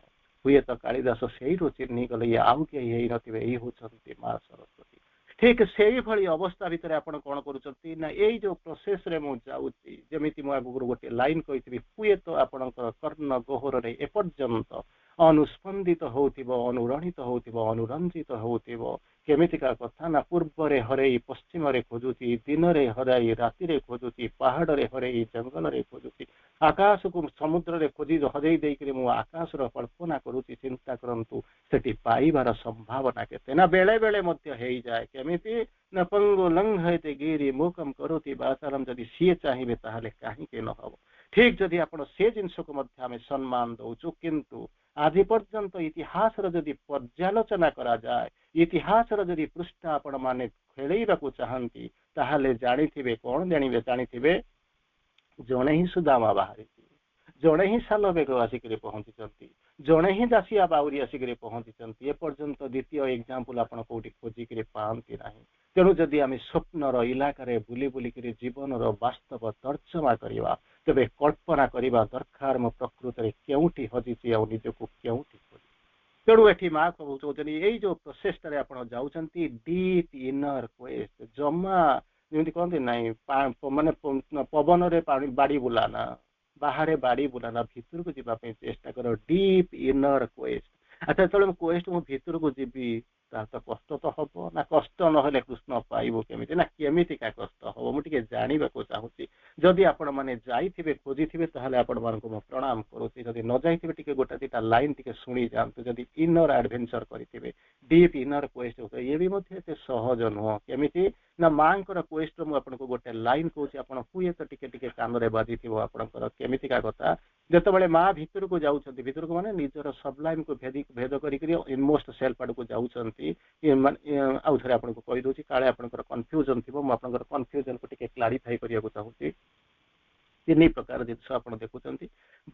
[SPEAKER 1] हुए तो कालिदास से चिन्ह गले ये आउ कहीं नए होती माँ सरस्वती ठीक से भाई अवस्था भितर आपण कौन करुँच ना यही जो प्रोसेस रे मुझे जमी मुझे गोटे लाइन कही हुए तो आपण कर्ण गोहर एपर्यंत अनुस्पंदित अनुरणित अनुरंजित केमितिका कथा ना पूर्व रे हरई पश्चिम रे खोजुची दिन रे हरई राति रे खोजुची पहाड़ रे हरई जंगल रे खोजुची आकाश को समुद्र रे खोजी हजई देकरी मु आकाश रो कल्पना करुची चिंता करंतु सेठी पाइबार संभावना केते ना बेले बेले मध्य हेई जाए केमिति न पंगु लंघयते गिरी मुकम करोति बाचारम जदि सी चाहिए ताहले काहे के न हबो ठीक जदि आपण से जिंस को मध्य आमे सम्मान दउचु किंतु आज पर्यंत इतिहास जदि पर्यालोचना करा जाए इतिहास जदि पृष्ठ आपण माने खेलैबाकू चाहती ताहले जानिथिबे कौन जानिबे जानिथिबे जणे ही सुदामा बाहरी जड़े ही साल बेग आसिक पहुंची जड़े ही दासिया बाउरी आसिक पहुंची एपर्यंत द्वितीय एग्जांपल आप कौटी खोजिक पाती ना तेणु जदि आम स्वप्नर इलाकार बुली बुलिक जीवन वास्तव तर्जमा करवा तेरे कल्पना करने दरकार मो प्रकृत में क्योंटी हजिची आ निजक क्योंटी खोजी तेणु ये माँ कहते यही जो प्रोसेस आप जाऊँगी डीप इनर क्वेस्ट जमा जमी कहते ना माने पवन रे बाड़ी बुलाना बाहर बाड़ी बुलाना भितर को जीवाई चेष्टा कर डीप इनर क्वेस्ट अच्छा जो क्वेस्ट मु भितर को जीवी ତ କଷ୍ଟ ତ ହବ ନା, କଷ୍ଟ ନହେଲେ କୃଷ୍ଣ ପାଇବୁ କେମିତି, ନା କେମିତିକା କଷ୍ଟ ହବ ମୁଁ ଟିକେ ଜାଣିବାକୁ ଚାହୁଁଛି। ଯଦି ଆପଣ ମାନେ ଯାଇଥିବେ ଖୋଜିଥିବେ ତାହେଲେ ଆପଣମାନଙ୍କୁ ମୁଁ ପ୍ରଣାମ କରୁଛି, ଯଦି ନ ଯାଇଥିବେ ଟିକେ ଗୋଟେ ଦିଟା ଲାଇନ ଟିକେ ଶୁଣି ଯାଆନ୍ତୁ। ଯଦି ଇନର ଆଡଭେଞ୍ଚର କରିଥିବେ, ଡିପ୍ ଇନର କ୍ୱେଷ୍ଟ, ଇଏ ବି ମଧ୍ୟ ଏତେ ସହଜ ନୁହଁ। କେମିତି ନା ମାଙ୍କର କ୍ୱେଷ୍ଟ ମୁଁ ଆପଣଙ୍କୁ ଗୋଟେ ଲାଇନ କହୁଛି, ଆପଣ ହୁଏତ ଟିକେ ଟିକେ କାନରେ ବାଜିଥିବ ଆପଣଙ୍କର। କେମିତିକା କଥା, ଯେତେବେଳେ ମା ଭିତରକୁ ଯାଉଛନ୍ତି, ଭିତରକୁ ମାନେ ନିଜର ସବଲାଇମକୁ ଭେଦ କରିକି ଇନମୋଷ୍ଟ ସେଲ୍ଫ ଆଡକୁ ଯାଉଛନ୍ତି। ଆଉ ଥରେ ଆପଣଙ୍କୁ କହିଦଉଛି, କାଳେ ଆପଣଙ୍କର କନଫ୍ୟୁଜନ ଥିବ, ମୁଁ ଆପଣଙ୍କର କନଫ୍ୟୁଜନକୁ ଟିକେ କ୍ଲାରିଫାଇ କରିବାକୁ ଚାହୁଁଛି। ତିନି ପ୍ରକାର ଜିନିଷ ଆପଣ ଦେଖୁଛନ୍ତି।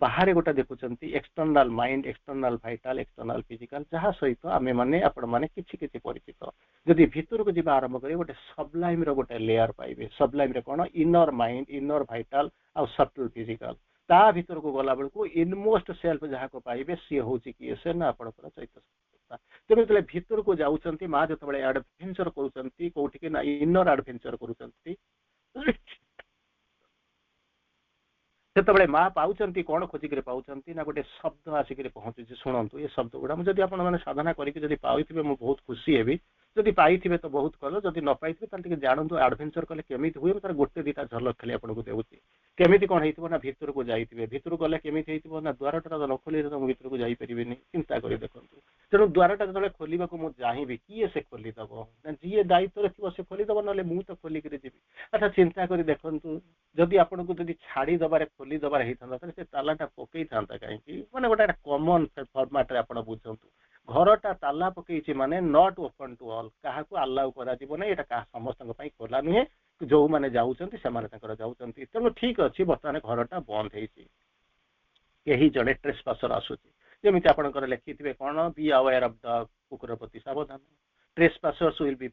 [SPEAKER 1] ବାହାରେ ଗୋଟେ ଦେଖୁଛନ୍ତି external mind, external vital, external physical, ଯାହା ସହିତ ଆମେ ମାନେ ଆପଣ ମାନେ କିଛି କିଛି ପରିଚିତ। ଯଦି ଭିତରକୁ ଯିବା ଆରମ୍ଭ କରିବେ, ଗୋଟେ ସବଲାଇମ ର ଗୋଟେ ଲେୟାର ପାଇବେ। ସବଲାଇମ ରେ କଣ, ଇନର ମାଇଣ୍ଡ, ଇନର ଭାଇଟାଲ ଆଉ ସଟଲ ଫିଜିକାଲ। ତା ଭିତରକୁ ଗଲା ବେଳକୁ ଇନମୋଷ୍ଟ ସେଲ୍ଫ ଯାହାକୁ ପାଇବେ ସିଏ ହଉଛି କିଏ, ସେ ନା ଆପଣଙ୍କର ଚୈତନ୍ୟ। ତେଣୁ ଯେତେବେଳେ ଭିତରକୁ ଯାଉଛନ୍ତି, ମା ଯେତେବେଳେ ଆଡଭେଞ୍ଚର କରୁଛନ୍ତି କୋଉଠିକି ନା ଇନର ଆଡଭେଞ୍ଚର କରୁଛନ୍ତି, ସେତେବେଳେ ମା ପାଉଛନ୍ତି କଣ ଖୋଜିକିରି ପାଉଛନ୍ତି ନା ଗୋଟେ ଶବ୍ଦ ଆସିକିରି ପହଞ୍ଚୁଛି। ଶୁଣନ୍ତୁ ଏ ଶବ୍ଦ ଗୁଡା, ମୁଁ ଯଦି ଆପଣ ମାନେ ସାଧନା କରିକି ଯଦି ପାଇଥିବେ ମୁଁ ବହୁତ ଖୁସି ହେବି। ଯଦି ପାଇଥିବେ ତ ବହୁତ ଭଲ, ଯଦି ନ ପାଇଥିବେ ତାହେଲେ ଟିକେ ଜାଣନ୍ତୁ ଆଡଭେଞ୍ଚର କଲେ କେମିତି ହୁଏ। ତାର ଗୋଟେ ଦିଟା ଝଲକ ଖାଲି ଆପଣଙ୍କୁ ଦେଉଛି। କେମିତି କଣ ହେଇଥିବ ନା, ଭିତରକୁ ଯାଇଥିବେ, ଭିତରକୁ ଗଲେ କେମିତି ହେଇଥିବ ନା, ଦ୍ୱାରଟା ନ ଖୋଲିଲେ ତ ମୁଁ ଭିତରକୁ ଯାଇପାରିବିନି। ଚିନ୍ତା କରି ଦେଖନ୍ତୁ। ତେଣୁ ଦ୍ୱାରଟା ଯେତେବେଳେ ଖୋଲିବାକୁ ମୁଁ ଚାହିଁବି, କିଏ ସେ ଖୋଲିଦବ ନା, ଯିଏ ଦାୟିତ୍ୱରେ ଥିବ ସେ ଖୋଲିଦବ, ନହେଲେ ମୁଁ ତ ଖୋଲିକିରି ଯିବି। ଆଚ୍ଛା ଚିନ୍ତା କରି ଦେଖନ୍ତୁ, ଯଦି ଆପଣଙ୍କୁ ଯଦି ଛାଡିଦବାରେ ଖୋଲିଦବାର ହେଇଥାନ୍ତା ତାହେଲେ ସେ ତାଲାଟା ପକେଇଥାନ୍ତା କାହିଁକି? ମାନେ ଗୋଟେ କମନ ଫର୍ମାଟରେ ଆପଣ ବୁଝନ୍ତୁ। ଘରଟା ତାଲା ପକେଇଛି ମାନେ ନଟ୍ ଓପନ ଟୁ ଅଲ୍, କାହାକୁ ଆଲାଉ କରାଯିବ ନାହିଁ। ଏଇଟା ସମସ୍ତଙ୍କ ପାଇଁ ଖୋଲା ନୁହେଁ, ଯୋଉମାନେ ଯାଉଛନ୍ତି ସେମାନେ ତାଙ୍କର ଯାଉଛନ୍ତି। ତେଣୁ ଠିକ ଅଛି, ବର୍ତ୍ତମାନ ଘରଟା ବନ୍ଦ ହେଇଛି, କେହି ଜଣେ ଟ୍ରେସପାସର ଆସୁଛି। ଯେମିତି ଆପଣଙ୍କର ଲେଖିଥିବେ କଣ, ବି ଆୱେୟାର ଅଫ ଦ, କୁକୁର ପ୍ରତି ସାବଧାନ, ଟ୍ରେସପାସର୍ସ ୱିଲ୍ ବି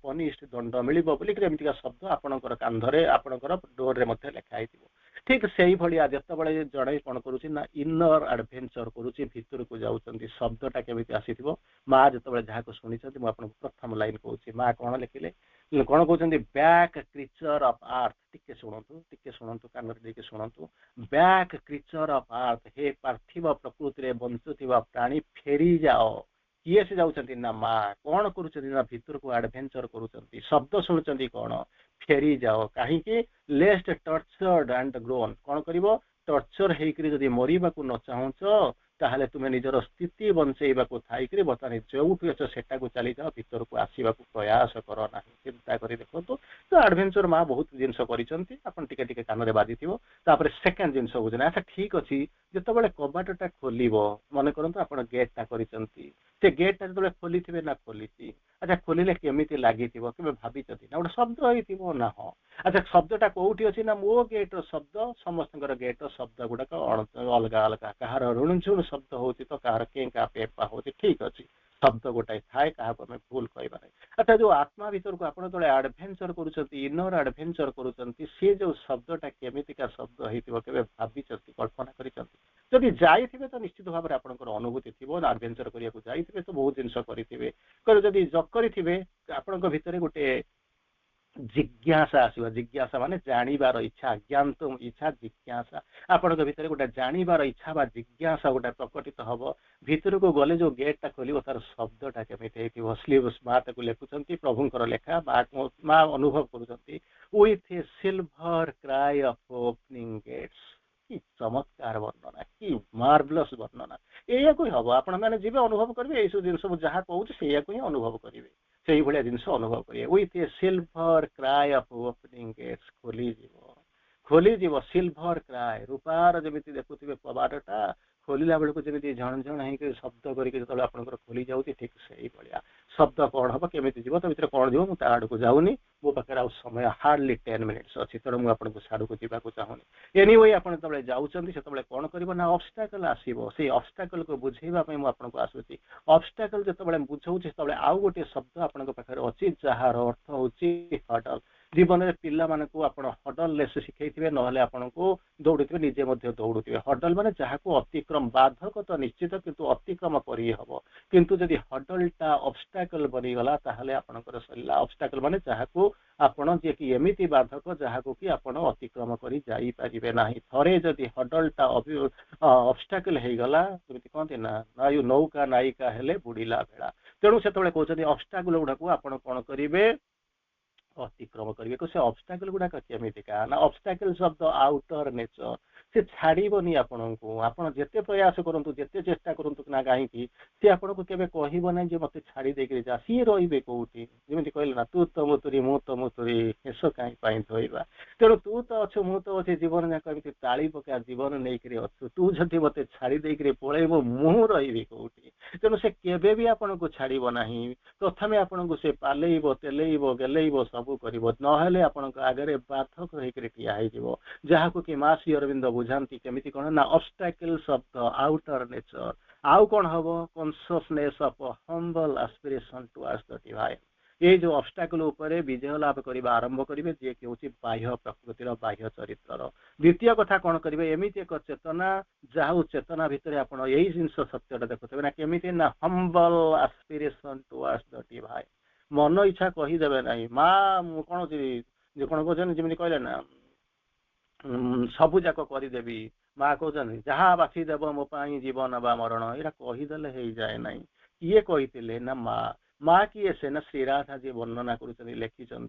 [SPEAKER 1] ପନିଶ୍ଡ, ଦଣ୍ଡ ମିଳିବ ବୋଲିକି ଏମିତିକା ଶବ୍ଦ ଆପଣଙ୍କର କାନ୍ଧରେ, ଆପଣଙ୍କର ଡୋରରେ ମଧ୍ୟ ଲେଖା ହେଇଥିବ। ଠିକ ସେଇଭଳିଆ ଯେତେବେଳେ ଜଣେ କଣ କରୁଛି ନା ଇନର ଆଡଭେଞ୍ଚର କରୁଛି, ଭିତରକୁ ଯାଉଛନ୍ତି, ଶବ୍ଦଟା କେମିତି ଆସିଥିବ। ମା ଯେତେବେଳେ ଯାହାକୁ ଶୁଣିଛନ୍ତି, ମୁଁ ଆପଣଙ୍କୁ ପ୍ରଥମ ଲାଇନ କହୁଛି, ମା କଣ ଲେଖିଲେ, କଣ କହୁଛନ୍ତି, ବ୍ୟାକ୍ କ୍ରିଚର ଅଫ ଆର୍ଥ। ଟିକେ ଶୁଣନ୍ତୁ କାନରେ ଦେଇକି ଶୁଣନ୍ତୁ। ବ୍ୟାକ୍ କ୍ରିଚର ଅଫ ଆର୍ଥ, ହେ ପାର୍ଥିବ ପ୍ରକୃତିରେ ବଞ୍ଚୁଥିବା ପ୍ରାଣୀ ଫେରି ଯାଅ। କିଏ ସେ ଯାଉଛନ୍ତି ନା ମା। କଣ କରୁଛନ୍ତି ନା ଭିତରକୁ ଆଡଭେଞ୍ଚର କରୁଛନ୍ତି। ଶବ୍ଦ ଶୁଣୁଛନ୍ତି କଣ, ଫେରି ଯାଅ। କାହିଁକି, ଲେଷ୍ଟ ଟର୍ଚର୍ଡ ଆଣ୍ଡ ଗ୍ରୋନ୍, କଣ କରିବ, ଟର୍ଚର ହେଇକରି ଯଦି ମରିବାକୁ ନ ଚାହୁଁଛ ତାହେଲେ ତୁମେ ନିଜର ସ୍ଥିତି ବଞ୍ଚେଇବାକୁ ଥାଇକରି ବର୍ତ୍ତମାନ ଯୋଉଠି ଅଛ ସେଟାକୁ ଚାଲିଯାଅ, ଭିତରକୁ ଆସିବାକୁ ପ୍ରୟାସ କର ନାହିଁ। ଚିନ୍ତା କରି ଦେଖନ୍ତୁ। ତ ଆଡଭେଞ୍ଚର ମା ବହୁତ ଜିନିଷ କରିଛନ୍ତି, ଆପଣ ଟିକେ ଟିକେ କାନରେ ବାଜିଥିବ। ତାପରେ ସେକେଣ୍ଡ ଜିନିଷ ହଉଛି ନା, ଆଚ୍ଛା ଠିକ ଅଛି, ଯେତେବେଳେ କବାଟଟା ଖୋଲିବ, ମନେ କରନ୍ତୁ ଆପଣ ଗେଟଟା କରିଛନ୍ତି, ସେ ଗେଟଟା ଯେତେବେଳେ ଖୋଲିଥିବେ ନା ଖୋଲିଛି, ଆଚ୍ଛା ଖୋଲିଲେ କେମିତି ଲାଗିଥିବ, କେବେ ଭାବିଛନ୍ତି ନା? ଗୋଟେ ଶବ୍ଦ ହେଇଥିବ ନା? ହଁ। ଆଚ୍ଛା ଶବ୍ଦଟା କୋଉଠି ଅଛି ନା, ମୋ ଗେଟର ଶବ୍ଦ, ସମସ୍ତଙ୍କର ଗେଟର ଶବ୍ଦ ଗୁଡାକ ଅଲଗା ଅଲଗା। କାହାର ରୁଣଝୁଣ ଶବ୍ଦ ହଉଛି ତ କାହାର କେଁ ପେପା ହଉଛି। ଠିକ ଅଛି, ଶବ୍ଦ ଗୋଟାଏ ଥାଏ, କାହାକୁ ଆମେ ଭୁଲ କହିବା ନାହିଁ। ଆଚ୍ଛା ଯୋଉ ଆତ୍ମା ଭିତରକୁ ଆପଣ ଯେତେବେଳେ ଆଡଭେଞ୍ଚର କରୁଛନ୍ତି, ଇନର ଆଡଭେଞ୍ଚର କରୁଛନ୍ତି, ସେ ଯୋଉ ଶବ୍ଦଟା କେମିତିକା ଶବ୍ଦ ହେଇଥିବ, କେବେ ଭାବିଛନ୍ତି, କଳ୍ପନା କରିଛନ୍ତି? ଯଦି ଯାଇଥିବେ ତ ନିଶ୍ଚିତ ଭାବରେ ଆପଣଙ୍କର ଅନୁଭୂତି ଥିବ। ଆଡଭେଞ୍ଚର କରିବାକୁ ଯାଇଥିବେ ତ ବହୁତ ଜିନିଷ କରିଥିବେ। ଯଦି ନ କରିଥିବେ, ଆପଣଙ୍କ ଭିତରେ ଗୋଟେ ଜିଜ୍ଞାସା ଆସିବ। ଜିଜ୍ଞାସା ମାନେ ଜାଣିବାର ଇଚ୍ଛା, ଜ୍ଞାତ ଇଚ୍ଛା, ଜିଜ୍ଞାସା। ଆପଣଙ୍କ ଭିତରେ ଗୋଟେ ଜାଣିବାର ଇଚ୍ଛା ବା ଜିଜ୍ଞାସା ଗୋଟେ ପ୍ରକଟିତ ହବ। ଭିତରକୁ ଗଲେ ଯୋଉ ଗେଟଟା ଖୋଲିବ ତାର ଶବ୍ଦଟା କେମିତି ହେଇଥିବ। ମା ତାକୁ ଲେଖୁଛନ୍ତି, ପ୍ରଭୁଙ୍କର ଲେଖା, ମା ଅନୁଭବ କରୁଛନ୍ତି, with a silver cry of opening gates। କି ଚମତ୍କାର ବର୍ଣ୍ଣନା, କି ମାର୍ଭଲସ ବର୍ଣ୍ଣନା। ଏଇଆକୁ ହିଁ ହବ, ଆପଣ ମାନେ ଯିବେ, ଅନୁଭବ କରିବେ, ଏଇସବୁ ଜିନିଷ ମୁଁ ଯାହା କହୁଛି ସେଇଆକୁ ହିଁ ଅନୁଭବ କରିବେ। ସେଇଭଳିଆ ଜିନିଷ ଅନୁଭବ କରିବେ। with a silver cry of opening gates, ଖୋଲିଯିବ ସିଲଭର କ୍ରାଏ, ରୂପାର ଯେମିତି ଦେଖୁଥିବେ କବାଟଟା ଖୋଲିଲା ବେଳକୁ ଯେମିତି ଝଣ ଝଣ ହେଇକି ଶବ୍ଦ କରିକି ଯେତେବେଳେ ଆପଣଙ୍କର ଖୋଲି ଯାଉଛି, ଠିକ ସେଇଭଳିଆ ଶବ୍ଦ କଣ ହବ, କେମିତି ଯିବ, ତା ଭିତରେ କଣ ଯିବ, ମୁଁ ତା ଆଡକୁ ଯାଉନି। ମୋ ପାଖରେ ଆଉ ସମୟ ହାର୍ଡଲି 10 ମିନିଟ୍ସ ଅଛି, ତେଣୁ ମୁଁ ଆପଣଙ୍କୁ ସାଡକୁ ଯିବାକୁ ଚାହୁଁନି। ଏନିୱେ ଆପଣ ଯେତେବେଳେ ଯାଉଛନ୍ତି ସେତେବେଳେ କଣ କରିବ ନା, ଅବଷ୍ଟାକଲ ଆସିବ। ସେଇ ଅବଷ୍ଟାକଲକୁ ବୁଝେଇବା ପାଇଁ ମୁଁ ଆପଣଙ୍କୁ ଆସୁଛି। ଅବଷ୍ଟାକଲ ଯେତେବେଳେ ବୁଝଉଛି, ସେତେବେଳେ ଆଉ ଗୋଟିଏ ଶବ୍ଦ ଆପଣଙ୍କ ପାଖରେ ଅଛି, ଯାହାର ଅର୍ଥ ହଉଛି ହର୍ଡଲ। ଜୀବନରେ ପିଲାମାନଙ୍କୁ ଆପଣ ହର୍ଡଲଲେସ୍ ଶିଖେଇଥିବେ, ନହେଲେ ଆପଣଙ୍କୁ ଦୌଡୁଥିବେ, ନିଜେ ମଧ୍ୟ ଦୌଡୁଥିବେ। ହର୍ଡଲ ମାନେ ଯାହାକୁ ଅତିକ୍ରମ, ବାଧକ ତ ନିଶ୍ଚିତ, କିନ୍ତୁ ଅତିକ୍ରମ କରି ହବ। କିନ୍ତୁ ଯଦି ହର୍ଡଲଟା ଅବଷ୍ଟାକଲ ବନିଗଲା ତାହେଲେ ଆପଣଙ୍କର ସରିଲା। ଅବଷ୍ଟାକଲ ମାନେ ଯାହାକୁ ଆପଣ, ଯିଏକି ଏମିତି ବାଧକ ଯାହାକୁ କି ଆପଣ ଅତିକ୍ରମ କରି ଯାଇପାରିବେ ନାହିଁ। ଥରେ ଯଦି ହର୍ଡଲଟା ଅବଷ୍ଟାକଲ ହେଇଗଲା, ଯେମିତି କହନ୍ତି ନା, ନୌକା ନାୟିକା ହେଲେ ବୁଡିଲା ଭେଳା। तेणु से कहते ऑब्स्टाकल गुड़ा को आपण कौन करेंगे अतिक्रम करेंगे से ऑब्स्टाकल गुड़ाक केमिका ना obstacles of the outer nature से छाड़बनी आपण को आपण जिते प्रयास करूँ जिते चेष्टा करूँ ना कहीं सी आपन को केवे कहब ना मत छाड़ी देकर जा सी रे कौटी जमी कहले ना तू तो मुतुरी मु तो मुतुरी हेस कहीं धोइबा तेणु तू तो अच्छु मु तो अच्छे जीवन जाक एमती ताली पका जीवन नहीं अच्छु तू जदि मत छाड़ी देकर पलैब मु रही कौटी तेणु से केवे भी आपन को छाड़ब ना प्रथमे आपन को से पालेब तेलेब गेलेब सब कर ना आपण आगे बाधक होकर ठिया हो जहाँ कि माँ श्री अरविंद बुझाती केमिति कौन ना obstacles of the outer nature आउ कौन हम consciousness of humble aspiration towards the divine ये जो ऑब्स्टैकल ऊपर विजय लाभ करने आरंभ करेंगे जे कि हूँ बाह्य प्रकृतिर बाह्य चरित्र द्वितीय कथा कौन करेंगे एमती एक चेतना जहाँ चेतना भितर आप यही जिन सत्यटा देखुए ना केमिति ना humble aspiration towards the divine मन इच्छा कहीदेवे ना माँ कौन जो कौन कहते जमी कहले ना सबू जाक करदेवी माँ कहते जहाँ बाछीदेव मो जीवन बा मरण यहाँ कहीदेले हो जाए ना किए कही ना माँ माँ किए से ना श्रीराधा जी वर्णना कर लिखिं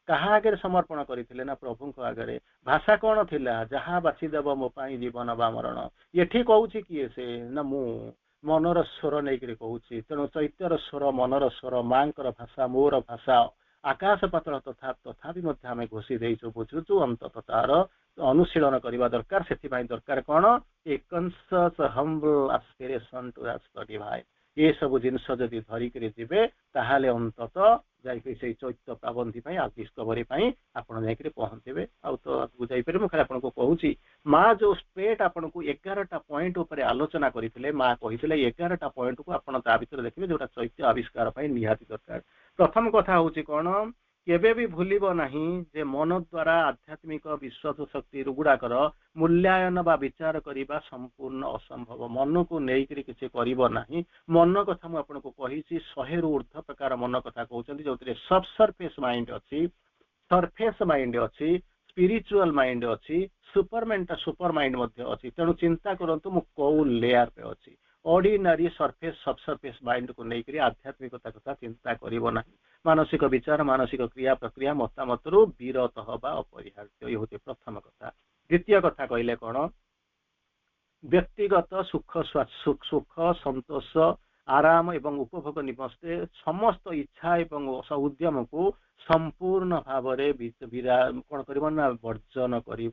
[SPEAKER 1] कहा आगे समर्पण करते ना प्रभु आगे भाषा कौन थिला जहाँ बाछीदेव मो जीवन बा मरण ये कहूँ किए से ना मु मनर स्वर नहीं कहूँ तेणु चैत्यर स्वर मनर स्वर माँ भाषा मोर भाषा आकाश पातल तथा तथापि आम घोषी देचु बुझुचु अंततः तार अनुशीलन करने दरकार से दरकार कौन a conscious humble aspiration towards the divine ये सब जिनस जदि धरिक जीवे ताहाले अंततः जाइए से चैत्य प्राबंधी डिस्कवरी आपड़ जा पहुँचे आउ तो बुझाइपर मुझे आपको कहूँ माँ जो स्ट्रेट आपन को 11टा पॉइंट उपर आलोचना करते माँ कही 11टा पॉइंट को आप भर देखिए जोटा चैत्य आविष्कार निहाती दरकार प्रथम कथा हूँ कौन केबे भी भूलिब नाही जे मन द्वारा आध्यात्मिक विश्वास शक्ति गुड़ाकर मूल्यायन बा विचार करने संपूर्ण असंभव मन को लेकर किसी करिब नाही मन कथा मुझे आपको कही 100 रु ऊर्ध्व प्रकार मन कथा कहते जो सब सरफेस माइंड अच्छी सरफेस माइंड अच्छी स्पिरिचुअल माइंड अच्छी सुपर माइंड अच्छी तेणु चिंता करंतु मु कौ लेयर पे अच्छी ऑर्डिनरी सरफेस सब सरफेस माइंड को लेकर आध्यात्मिकता कथा चिंता करिब नाही मानसिक विचार मानसिक क्रिया प्रक्रिया मतामत विरत हवा अपरिहार्य ये हूँ प्रथम कथा द्वितीय कथा कहले कौन व्यक्तिगत सुख सुख संतोष आराम एवं उपभोग निमस्ते समस्त इच्छा एवं उद्यम को संपूर्ण भाव कौन कर वर्जन कर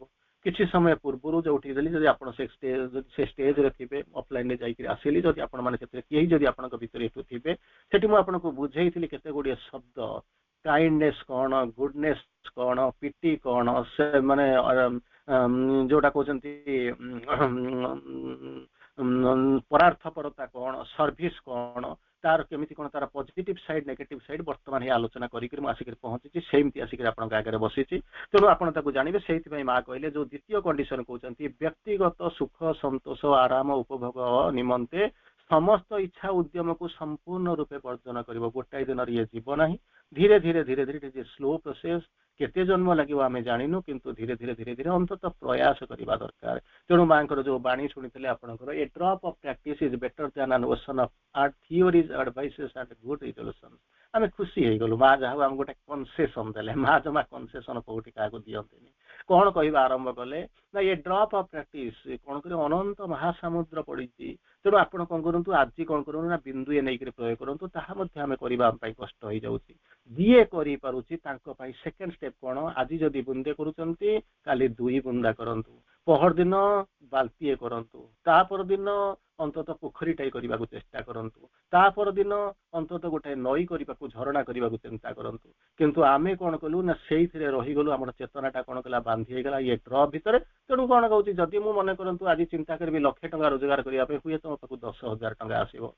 [SPEAKER 1] किसी समय पूर्व जो उठीदेली जब आप स्टेज रे थे ऑफलाइन रे जाकर आसिली जब आपण मैंने कहीं जब आपण भर एठू थे सेठी मुझे आपको बुझे केते गुड़िए शब्द काइंडनेस कौन गुडनेस कौन पिटी कौन से माने जोटा कहते परार्थपरता कौन सर्विस कौन तार केमिति कौन तार पॉजिटिव साइड नेगेटिव साइड वर्तमान ही आलोचना करिक आसिक पहुंची सेमती आसिक आपण आगे बसी तेणु आपको जानवे से माँ कहले जो द्वितीय कंडीशन कहते व्यक्तिगत सुख संतोष आराम उपभोग निमंते समस्त इच्छा उद्यम को संपूर्ण रूपे वर्जन कर गोटाए दिन ये जीवन धीरे धीरे धीरे धीरे स्लो प्रोसेस केते जन्म लगे आम जानू किंतु धीरे धीरे धीरे धीरे अंततः प्रयास करने दरकार तेणु माँ जो बाणी शुणी आपंकर a drop of practice is better than an ocean of uh theories advices and good resolutions आम खुशी हो गलु माँ जहाँ आम गोटे कनसेसन देले माँ जमा कनसेसन कौटी क्या दिखती कौन कह आरंभ कले ना ये ड्रॉप ऑफ प्रैक्टिस कौन कर अनंत महासमुद्र पड़ी तेणु आप कौन करूँ आज कौन करूँ ना बिंदु नहीं प्रयोग करूँ तामें करने कष्ट हो जाऊँगी जीए कर सेकेंड स्टेप कौन आज जदि बुंदे करुँच काली 2 बुंदा करूँ पहर दिन बाल्टीए करूँ तापर दिन अंततः पोखरी टाई करने को चेष्टा करूँ तापर दिन अंततः गोटे नई करने को झरणा करने को चिंता करूँ किंतु आमे कौन कलु ना से रहीगलु आम चेतनाटा कौन कला बांधीगला ये ड्रॉप भितर तेणु कौन कहूँ जदि मुझे मन करूँ आज चिंता करी 1 लाख टंका रोजगार करने हुए तो मो 10,000 टंका आसो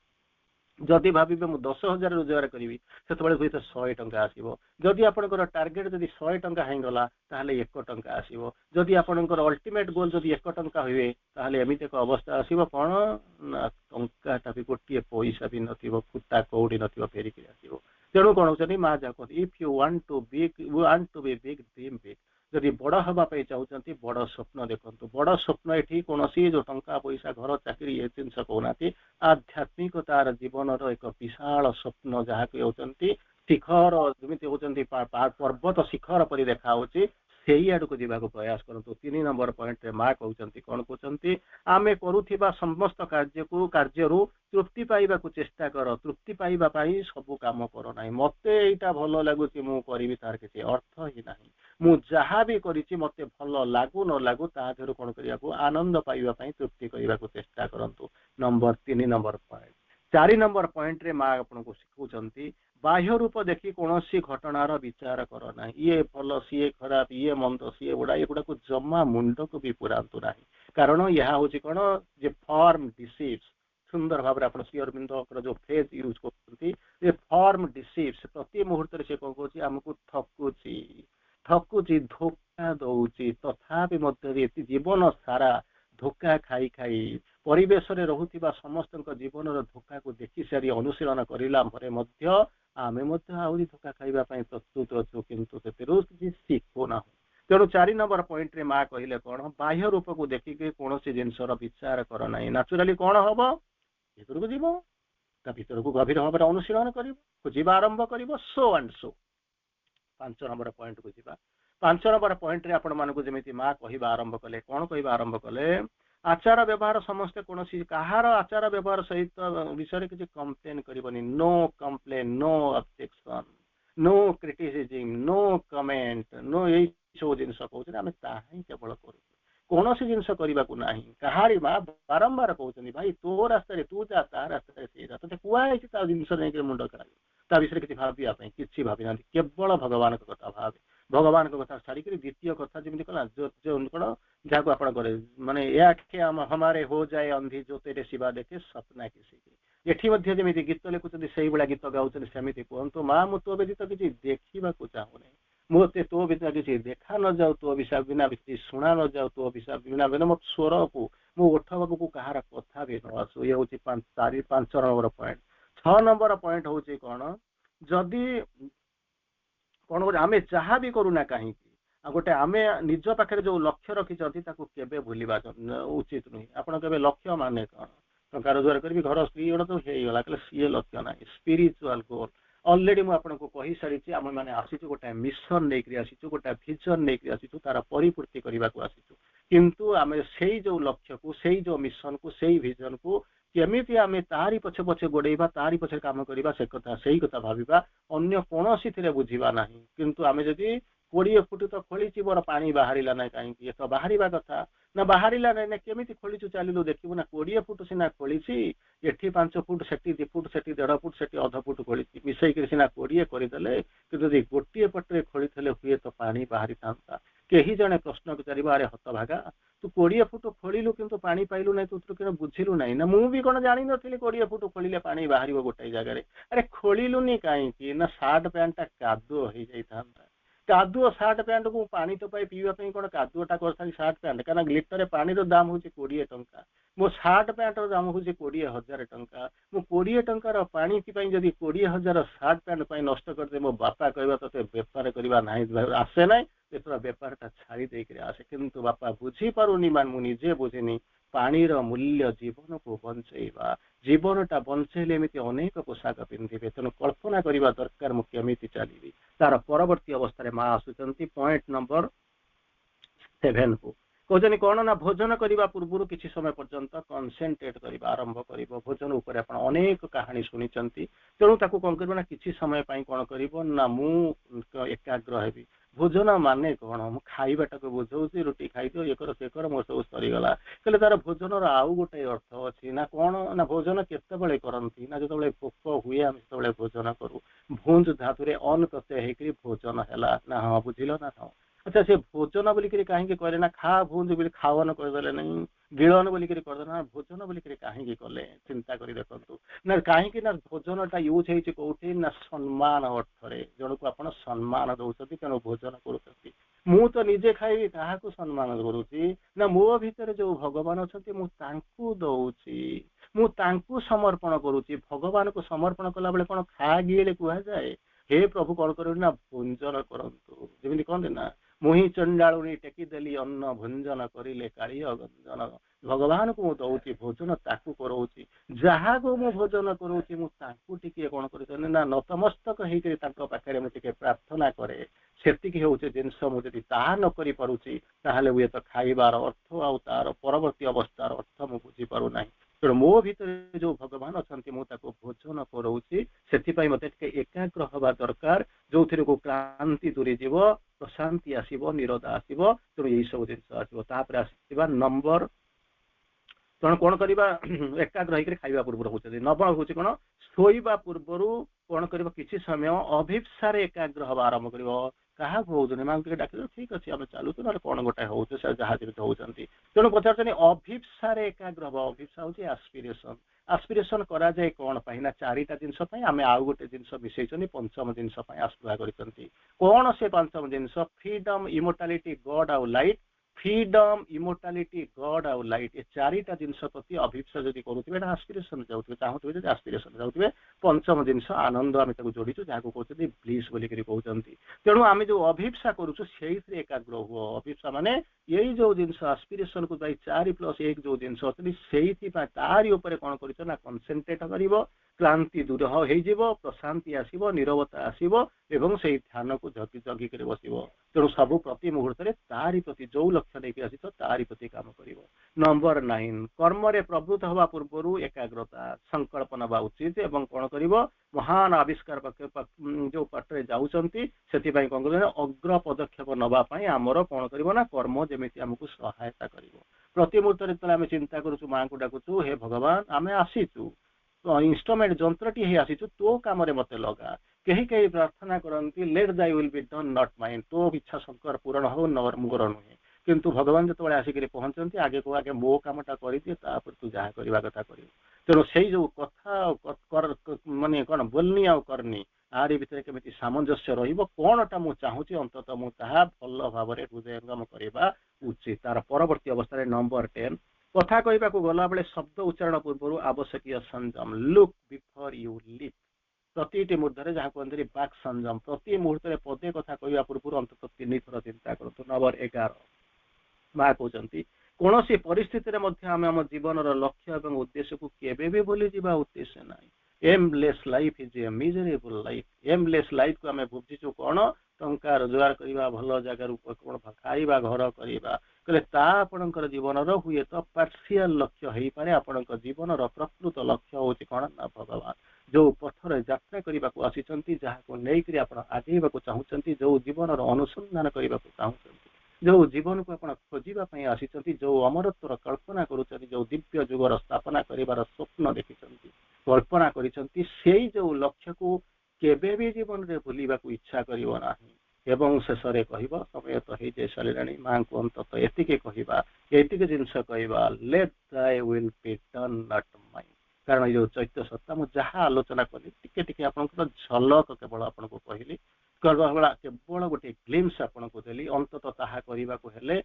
[SPEAKER 1] जदि भावे मुझे 10,000 रोजगार करी से हुए तो 100 टंका आसो जदि आपंकर टार्गेट जदि 100 टंका होगला ताहले 1 टंका आसो जदि आपंकर अल्टीमेट गोल जदि 1 टंका हुए ताहले एमती एक अवस्था आसो कौन ना टंकाटा भी गोटे पैसा भी नथिबो फुटा कौड़ी नथिबो फेरिक आसो तेणु कौन होती माँ जहाँ कहते if you want to be big dream big जदि बड़ हवा चाहते बड़ स्वप्न देखु बड़ स्वप्न ये कौन जो टंका पैसा घर चाकरी ये जिन कहना आध्यात्मिकतार जीवन एक विशाल स्वप्न जहाँ कहते शिखर जमी होती पर्वत शिखर पर देखा से आड़ को जावाक प्रयास करूँ 3 नंबर पॉइंट रे माँ कहते कौन कहते आमे करुथिबा समस्त कार्यरू तृप्ति पाइबा चेष्टा कर तृप्ति पाइबा सब काम कर ना मते एटा भल लगुच मु करी तार किसी अर्थ ही ना मु जहाँ भी करी मते भल लागू न लागू ताधर कौन करने आनंद पाइबा तृप्ति करने को चेष्टा करंतु number 3 number point 4 number point रे माँ आपको शिखाउछंती बाह्य रूप देखी कौन सी घटनार विचार कर ना ये भल सी खराब ये मंद सी गुड़ा एगुड़ा को जमा मुंड को भी पुरातु ना कारण यह हूँ कौन जे फॉर्म डिसीव्स सुंदर भाव आप श्री अरविंद जो फ्रेज यूज करते फॉर्म डिसीव्स प्रति मुहूर्त से कौन कौन आमको ठकुची धोखा दौची तथापि जीवन सारा धोखा खाई खाई परिवेश रे रहुथिबा समस्त जीवन धोखा को देखि सारी अनुशीलन करिला परे मध्य आमे आहरी धोखा खाइबा प्रस्तुत अच्छु किंतु किसी शिखु ना तेणु 4 नंबर पॉइंट रे माँ कहले कौन बाह्य रूप को देखिक कौन सी जिनसर विचार कर ना नाचुराली कौन हम भीतर को जीव भीतर को गभीर भाव अनुशीलन कर खोजा आरंभ कर so and so 5 number point को जीवा 5 नंबर पॉइंट रे आपण मानक जमी माँ कह आरंभ कले कौन कह आरंभ कले आचार व्यवहार समस्ते कौन कहार आचार व्यवहार सहित विषय किसी कंप्लेन करनी no complain no objection no criticism no comment no यही सब जिन कहते आम ताही केवल करूँ कौन सी जिन करने को ना कहारी माँ बारंबार कहते भाई तो रास्तार तू जा ता रास्तार सी जा ते कहुई जिनस नहीं मुंड खा ता विषय किसी भाविया किसी भावी ना केवल भगवान कथा भावे भगवान कथा छाड़ी द्वितीय कथा जमी कला जो कौन जहाँ को आप माने हमारे हो जाए अंधी जो तेरे सिवा देखे सपना किसी की एटी जमी गीत लिखुं से भाया गीत गाँव सेमती कहतु माँ मु तो व्यतीत किसी देखा चाहूना मत तो बिना किसी देखा न जाऊ तो विषय बिना किसी शुणा न जाऊ तो विषय बिना बिना मो स्वर को मो ओठ को कहार कथा भी न आसू ये हूँ 5 नंबर पॉइंट 6 नंबर पॉइंट हूँ कौन जदि कौन आम जहाँ भी करूना कहीं गोटे आम निज पाखे जो लक्ष्य रखी केवे भूलवा उचित नुहे आपड़ के लक्ष्य माने कौन टंका रोजगार करी घर स्त्री गोटा तो होगा कहले सी लक्ष्य ना स्पिरिचुअल गोल अलरेडी मुझे कही सारी आम मैंने आसीचु गोटे मिशन नहीं आसीचु गोटे विजन नहीं आसीचु तार परिपूर्ति करने को आसीचु किंतु आम से जो लक्ष्य को से जो मिशन को से विजन को केमी आम तारी पछे पछे गोड़ेबा तारी पछे काम करवा से कथा सही कथा भाविबा अन्य कौन सी बुझा ना किंतु आम जदि 20 फुट तो खोली मोर पानी बाहर ना कहीं ये तो बाहर कथा ना बाहर ना केमी खोलीचु चलू देखू ना 20 फुट सीना खोली एटी 5 फुट से 2 फुट से 1.5 फुट से अध फुट खोली मिसईक सीना 20 करदे कि गोटे पटे खोली हुए तो पानी बाहरी था कहीं जड़े प्रश्न पचार अरे हतभागा तू 20 फुट खोलू किंतु पानी पाइलु ना तू क्या बुझिलु ना ना मुझे कौन जानी नी 20 फुट खोलिले पानी बाहर गोटे जगह अरे खोलुनी कहीं ना सार्ट पैंटा कादुओ हो जाता कादुओ सार्ट पैंट को पानी तो पाई पीवाई कौन कादुटा कर सार्ट पैंट क्या लिटर पानी दाम हूँ 20 टंका मो सार्ट पैंट दाम हूँ 20,000 टंका मु 20 टंकार पानी जदि 20,000 सार्ट पैंट नष्ट करदे मो बापा कहवा तो बेपार करवा ना आसे ना ये बेपारटा छाड़ी देकर आसे किंतु बापा बुझी पारुनी मान मु निजे बुझिनी पानीर मूल्य जीवन को बंचेवा जीवनटा बंचेले एमती अनेक पोशाक पिंधे तेणु कल्पना करने दरकार मु केमी चलिए तार परवर्ती अवस्था माँ आसुंच पॉइंट नंबर 7 को कहते कौन ना भोजन करने पूर्व किसी समय पर्यंत कनसेंट्रेट करवा आरंभ कर भोजन उपर आप अनेक कहानी शुणी तेणु ताकू कौन करना किसी समय कौन कर मु एकाग्र हेबी भोजन माने कौन मु खाइबाटा को बुझाऊँ रुटी खाइदियो ये कर से कर मोर सब सरीगला कहले तार भोजन आउ गोटे अर्थ अच्छी ना कौन ना भोजन केतबेले करती ना जो भोक हुए आम से भोजन करूँ भूंज धातु अन प्रत्यय होकर भोजन है ना हाँ बुझिल ना हाँ अच्छा से भोजन बोलिक कहीं कहले ना खा भूंज बोली खावन करदे नहीं गिलन बोलिक करदे ना भोजन बोलिक कहीं कले चिंता कर देखु ना कहीं ना भोजनटा यूज होती कौटी ना सम्मान अर्थ जन को आप सम्मान दौरान तेणु भोजन करुँच मु तो निजे खाइबी क्या सम्मान करुँची ना मो भितर जो भगवान अच्छा मुझे दौची मुझे समर्पण करुँची भगवान को समर्पण कला बेले कौन खा गिले कहुए हे प्रभु कौन कर भोजन करतु जमी कहते ना ମୁହିଁ ଚଣ୍ଡାଳୁଣି ଟେକିଦେଲି ଅନ୍ନ ଭଞ୍ଜନ କରିଲେ କାଳିଅ ଗଞ୍ଜନ। ଭଗବାନଙ୍କୁ ମୁଁ ଦଉଛି ଭୋଜନ, ତାକୁ କରଉଛି, ଯାହାକୁ ମୁଁ ଭୋଜନ କରଉଛି ମୁଁ ତାଙ୍କୁ ଟିକେ କଣ କରୁଛନ୍ତି ନା ନତମସ୍ତକ ହେଇକରି ତାଙ୍କ ପାଖରେ ମୁଁ ଟିକେ ପ୍ରାର୍ଥନା କରେ। ସେତିକି ହଉଛି ଜିନିଷ। ମୁଁ ଯଦି ତାହା ନ କରିପାରୁଛି ତାହେଲେ ହୁଏତ ଖାଇବାର ଅର୍ଥ ଆଉ ତାର ପରବର୍ତ୍ତୀ ଅବସ୍ଥାର ଅର୍ଥ ମୁଁ ବୁଝିପାରୁନାହିଁ। ତେଣୁ ମୋ ଭିତରେ ଯୋଉ ଭଗବାନ ଅଛନ୍ତି ମୁଁ ତାକୁ ଭୋଜନ କରଉଛି। ସେଥିପାଇଁ ମତେ ଟିକେ ଏକାଗ୍ର ହବା ଦରକାର, ଯୋଉଥିରେ କ୍ଳାନ୍ତି ଦୂରେଇଯିବ, ପ୍ରଶାନ୍ତି ଆସିବ, ନିରଦା ଆସିବ। ତେଣୁ ଏଇ ସବୁ ଜିନିଷ ଆସିବ। ତାପରେ ଆସିବା ନମ୍ବର। ତେଣୁ କଣ କରିବା, ଏକାଗ୍ର ହେଇକରି ଖାଇବା ପୂର୍ବରୁ ହଉଛନ୍ତି। ନବମ ହଉଛି କଣ, ଶୋଇବା ପୂର୍ବରୁ କଣ କରିବ, କିଛି ସମୟ ଅଭିପ୍ସାରେ ଏକାଗ୍ର ହବା ଆରମ୍ଭ କରିବ। କାହାକୁ ହଉଛନ୍ତି, ମାଙ୍କୁ ଟିକେ ଡାକିଲେ ଠିକ ଅଛି ଆମେ ଚାଲୁଛୁ, ନହେଲେ କଣ ଗୋଟେ ହଉଛି, ସେ ଯାହା ଯେମିତି ହଉଛନ୍ତି। ତେଣୁ ପଚାରୁଛନ୍ତି ଅଭିପ୍ସାରେ ଏକାଗ୍ର ହବ। ଅଭିପ୍ସା ହଉଛି ଆସ୍ପିରେସନ। ଆସ୍ପିରେସନ କରାଯାଏ କଣ ପାଇଁ ନା ଚାରିଟା ଜିନିଷ ପାଇଁ। ଆମେ ଆଉ ଗୋଟେ ଜିନିଷ ମିଶେଇଛନ୍ତି, ପଞ୍ଚମ ଜିନିଷ ପାଇଁ ଆସ୍ପୃହା କରିଛନ୍ତି। କଣ ସେ ପଞ୍ଚମ ଜିନିଷ, ଫ୍ରିଡମ, ଇମୋର୍ଟାଲିଟି, ଗଡ ଆଉ ଲାଇଟ। ଫ୍ରିଡମ, ଇମୋର୍ଟାଲିଟି, ଗଡ ଆଉ ଲାଇଟ, ଏ ଚାରିଟା ଜିନିଷ ପ୍ରତି ଅଭିପ୍ସା ଯଦି କରୁଥିବେ ଏଟା ଆସ୍ପିରେସନ ଯାଉଥିବେ, ଚାହୁଁଥିବେ ଯଦି ଆସ୍ପିରେସନ ଯାଉଥିବେ। ପଞ୍ଚମ ଜିନିଷ ଆନନ୍ଦ, ଆମେ ତାକୁ ଯୋଡ଼ିଛୁ, ଯାହାକୁ କହୁଛନ୍ତି ବ୍ଲିସ୍ ବୋଲିକରି କହୁଛନ୍ତି। ତେଣୁ ଆମେ ଯୋଉ ଅଭିପ୍ସା କରୁଛୁ ସେଇଥିରେ ଏକାଗ୍ର ହୁଅ। ଅଭିପ୍ସା ମାନେ ଏଇ ଯୋଉ ଜିନିଷ ଆସ୍ପିରେସନକୁ ଯାଇ 4+1 ଯୋଉ ଜିନିଷ ଅଛନ୍ତି ସେଇଥିପାଇଁ ତାରି ଉପରେ କଣ କରିଛ ନା କନସେନଟ୍ରେଟ କରିବ। କ୍ଳାନ୍ତି ଦୂର ହେଇଯିବ, ପ୍ରଶାନ୍ତି ଆସିବ, ନିରବତା ଆସିବ ଏବଂ ସେଇ ଧ୍ୟାନକୁ ଜଗିକରି ବସିବ। ତେଣୁ ସବୁ ପ୍ରତି ମୁହୂର୍ତ୍ତରେ ତାରି ପ୍ରତି ଯୋଉ ଲକ୍ଷ୍ୟ ନେଇକି ଆସିଛ ତାରି ପ୍ରତି କାମ କରିବ। ନମ୍ବର 9, କର୍ମରେ ପ୍ରବୃତ୍ତ ହେବା ପୂର୍ବରୁ ଏକାଗ୍ରତା, ସଂକଳ୍ପ ନେବା ଉଚିତ ଏବଂ କଣ କରିବ, ମହାନ ଆବିଷ୍କାର ଯୋଉ ପାଠରେ ଯାଉଛନ୍ତି ସେଥିପାଇଁ କଣ କରିବ, ଅଗ୍ର ପଦକ୍ଷେପ ନେବା ପାଇଁ ଆମର କଣ କରିବ ନା କର୍ମ ଯେମିତି ଆମକୁ ସହାୟତା କରିବ। ପ୍ରତି ମୁହୂର୍ତ୍ତରେ ଯେତେବେଳେ ଆମେ ଚିନ୍ତା କରୁଛୁ, ମାଙ୍କୁ ଡାକୁଛୁ, ହେ ଭଗବାନ ଆମେ ଆସିଛୁ, ଇନଷ୍ଟ୍ରୁମେଣ୍ଟ ଯନ୍ତ୍ରଟି ହେଇ ଆସିଛୁ, ତୋ କାମରେ ମତେ ଲଗା। କେହି କେହି ପ୍ରାର୍ଥନା କରନ୍ତି let thy will be done not mine, ତୋ ଇଚ୍ଛା ଶଙ୍କର ପୂରଣ ହଉ ମୋର ନୁହେଁ। କିନ୍ତୁ ଭଗବାନ ଯେତେବେଳେ ଆସିକରି ପହଞ୍ଚନ୍ତି ଆଗେ ମୋ କାମଟା କରିଦିଏ, ତାପରେ ତୁ ଯାହା କରିବା କଥା କରିବୁ। ତେଣୁ ସେଇ ଯୋଉ କଥା ମାନେ କଣ ବୋଲନି ଆଉ କରନି, ଆରି ଭିତରେ କେମିତି ସାମଞ୍ଜସ୍ୟ ରହିବ, କଣଟା ମୁଁ ଚାହୁଁଛି ଅନ୍ତତଃ ମୁଁ ତାହା ଭଲ ଭାବରେ ହୃଦୟଙ୍ଗମ କରିବା ଉଚିତ। ତାର ପରବର୍ତ୍ତୀ ଅବସ୍ଥାରେ ନମ୍ବର 10, କଥା କହିବାକୁ ଗଲାବେଳେ ଶବ୍ଦ ଉଚ୍ଚାରଣ ପୂର୍ବରୁ ଆବଶ୍ୟକୀୟ ସଂଯମ, ଲୁକ୍ ବିଫୋର ୟୁ ଲିପ୍। ପ୍ରତିଟି ମୁହୂର୍ତ୍ତରେ ଯାହା କୁହନ୍ତି ବାକ୍ ସଂଯମ, ପ୍ରତି ମୁହୂର୍ତ୍ତରେ ପଦେ କଥା କହିବା ପୂର୍ବରୁ ଅନ୍ତତଃ 3 ଥର ଚିନ୍ତା କରନ୍ତୁ। ନମ୍ବର 11, ମା କହୁଛନ୍ତି କୌଣସି ପରିସ୍ଥିତିରେ ମଧ୍ୟ ଆମେ ଆମ ଜୀବନର ଲକ୍ଷ୍ୟ ଏବଂ ଉଦ୍ଦେଶ୍ୟକୁ କେବେ ବି ଭୁଲିଯିବା ଉଦ୍ଦେଶ୍ୟ ନାହିଁ। ଏମଲେସ୍ ଲାଇଫ୍ ଇଜ ଏ ମିଜରେବଲ ଲାଇଫ। ଏମଲେସ୍ ଲାଇଫକୁ ଆମେ ବୁଝିଛୁ କଣ, ଟଙ୍କା ରୋଜଗାର କରିବା, ଭଲ ଜାଗାରୁ କଣ ଖାଇବା, ଘର କରିବା, କହିଲେ ତା ଆପଣଙ୍କର ଜୀବନର ହୁଏତ ପାର୍ସିଆଲ ଲକ୍ଷ୍ୟ ହେଇପାରେ। ଆପଣଙ୍କ ଜୀବନର ପ୍ରକୃତ ଲକ୍ଷ୍ୟ ହଉଛି କଣ ନା ଭଗବାନ। ଯୋଉ ପଥରେ ଯାତ୍ରା କରିବାକୁ ଆସିଛନ୍ତି, ଯାହାକୁ ନେଇକରି ଆପଣ ଆଗେଇବାକୁ ଚାହୁଁଛନ୍ତି, ଯୋଉ ଜୀବନର ଅନୁସନ୍ଧାନ କରିବାକୁ ଚାହୁଁଛନ୍ତି, ଯୋଉ ଜୀବନକୁ ଆପଣ ଖୋଜିବା ପାଇଁ ଆସିଛନ୍ତି, ଯୋଉ ଅମରତ୍ୱର କଳ୍ପନା କରୁଛନ୍ତି, ଯୋଉ ଦିବ୍ୟ ଯୁଗର ସ୍ଥାପନା କରିବାର ସ୍ୱପ୍ନ ଦେଖିଛନ୍ତି, କଳ୍ପନା କରିଛନ୍ତି, ସେଇ ଯୋଉ ଲକ୍ଷ୍ୟକୁ କେବେ ବି ଜୀବନରେ ଭୁଲିବାକୁ ଇଚ୍ଛା କରିବ ନାହିଁ। ଏବଂ ଶେଷରେ କହିବ, ସମୟ ତ ହେଇଯାଇ ସାରିଲାଣି, ମାଙ୍କୁ ଅନ୍ତତଃ ଏତିକି କହିବା, ଏତିକି ଜିନିଷ କହିବା, let thy will be done not mine. କାରଣ ଏଇ ଯୋଉ ଚୈତ୍ୟ ସପ୍ତାହ ମୁଁ ଯାହା ଆଲୋଚନା କଲି ଟିକେ ଟିକେ ଆପଣଙ୍କର ଝଲକ କେବଳ ଆପଣଙ୍କୁ କହିଲି, କେବଳ ଗୋଟେ ଗ୍ଲିମ୍ସ ଆପଣଙ୍କୁ ଦେଲି। ଅନ୍ତତଃ ତାହା କରିବାକୁ ହେଲେ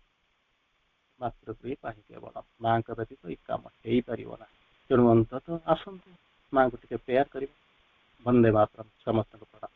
[SPEAKER 1] ମାତୃଶ୍ରୀ ପାଇଁ କେବଳ ମାଙ୍କ ବ୍ୟତୀତ ଏଇ କାମ ହେଇପାରିବ ନାହିଁ। ତେଣୁ ଅନ୍ତତଃ ଆସନ୍ତୁ ମାଙ୍କୁ ଟିକେ ପ୍ରେୟାର କରିବା। ବନ୍ଦେ ମାତରମ୍। ସମସ୍ତଙ୍କୁ ପ୍ରଣାମ।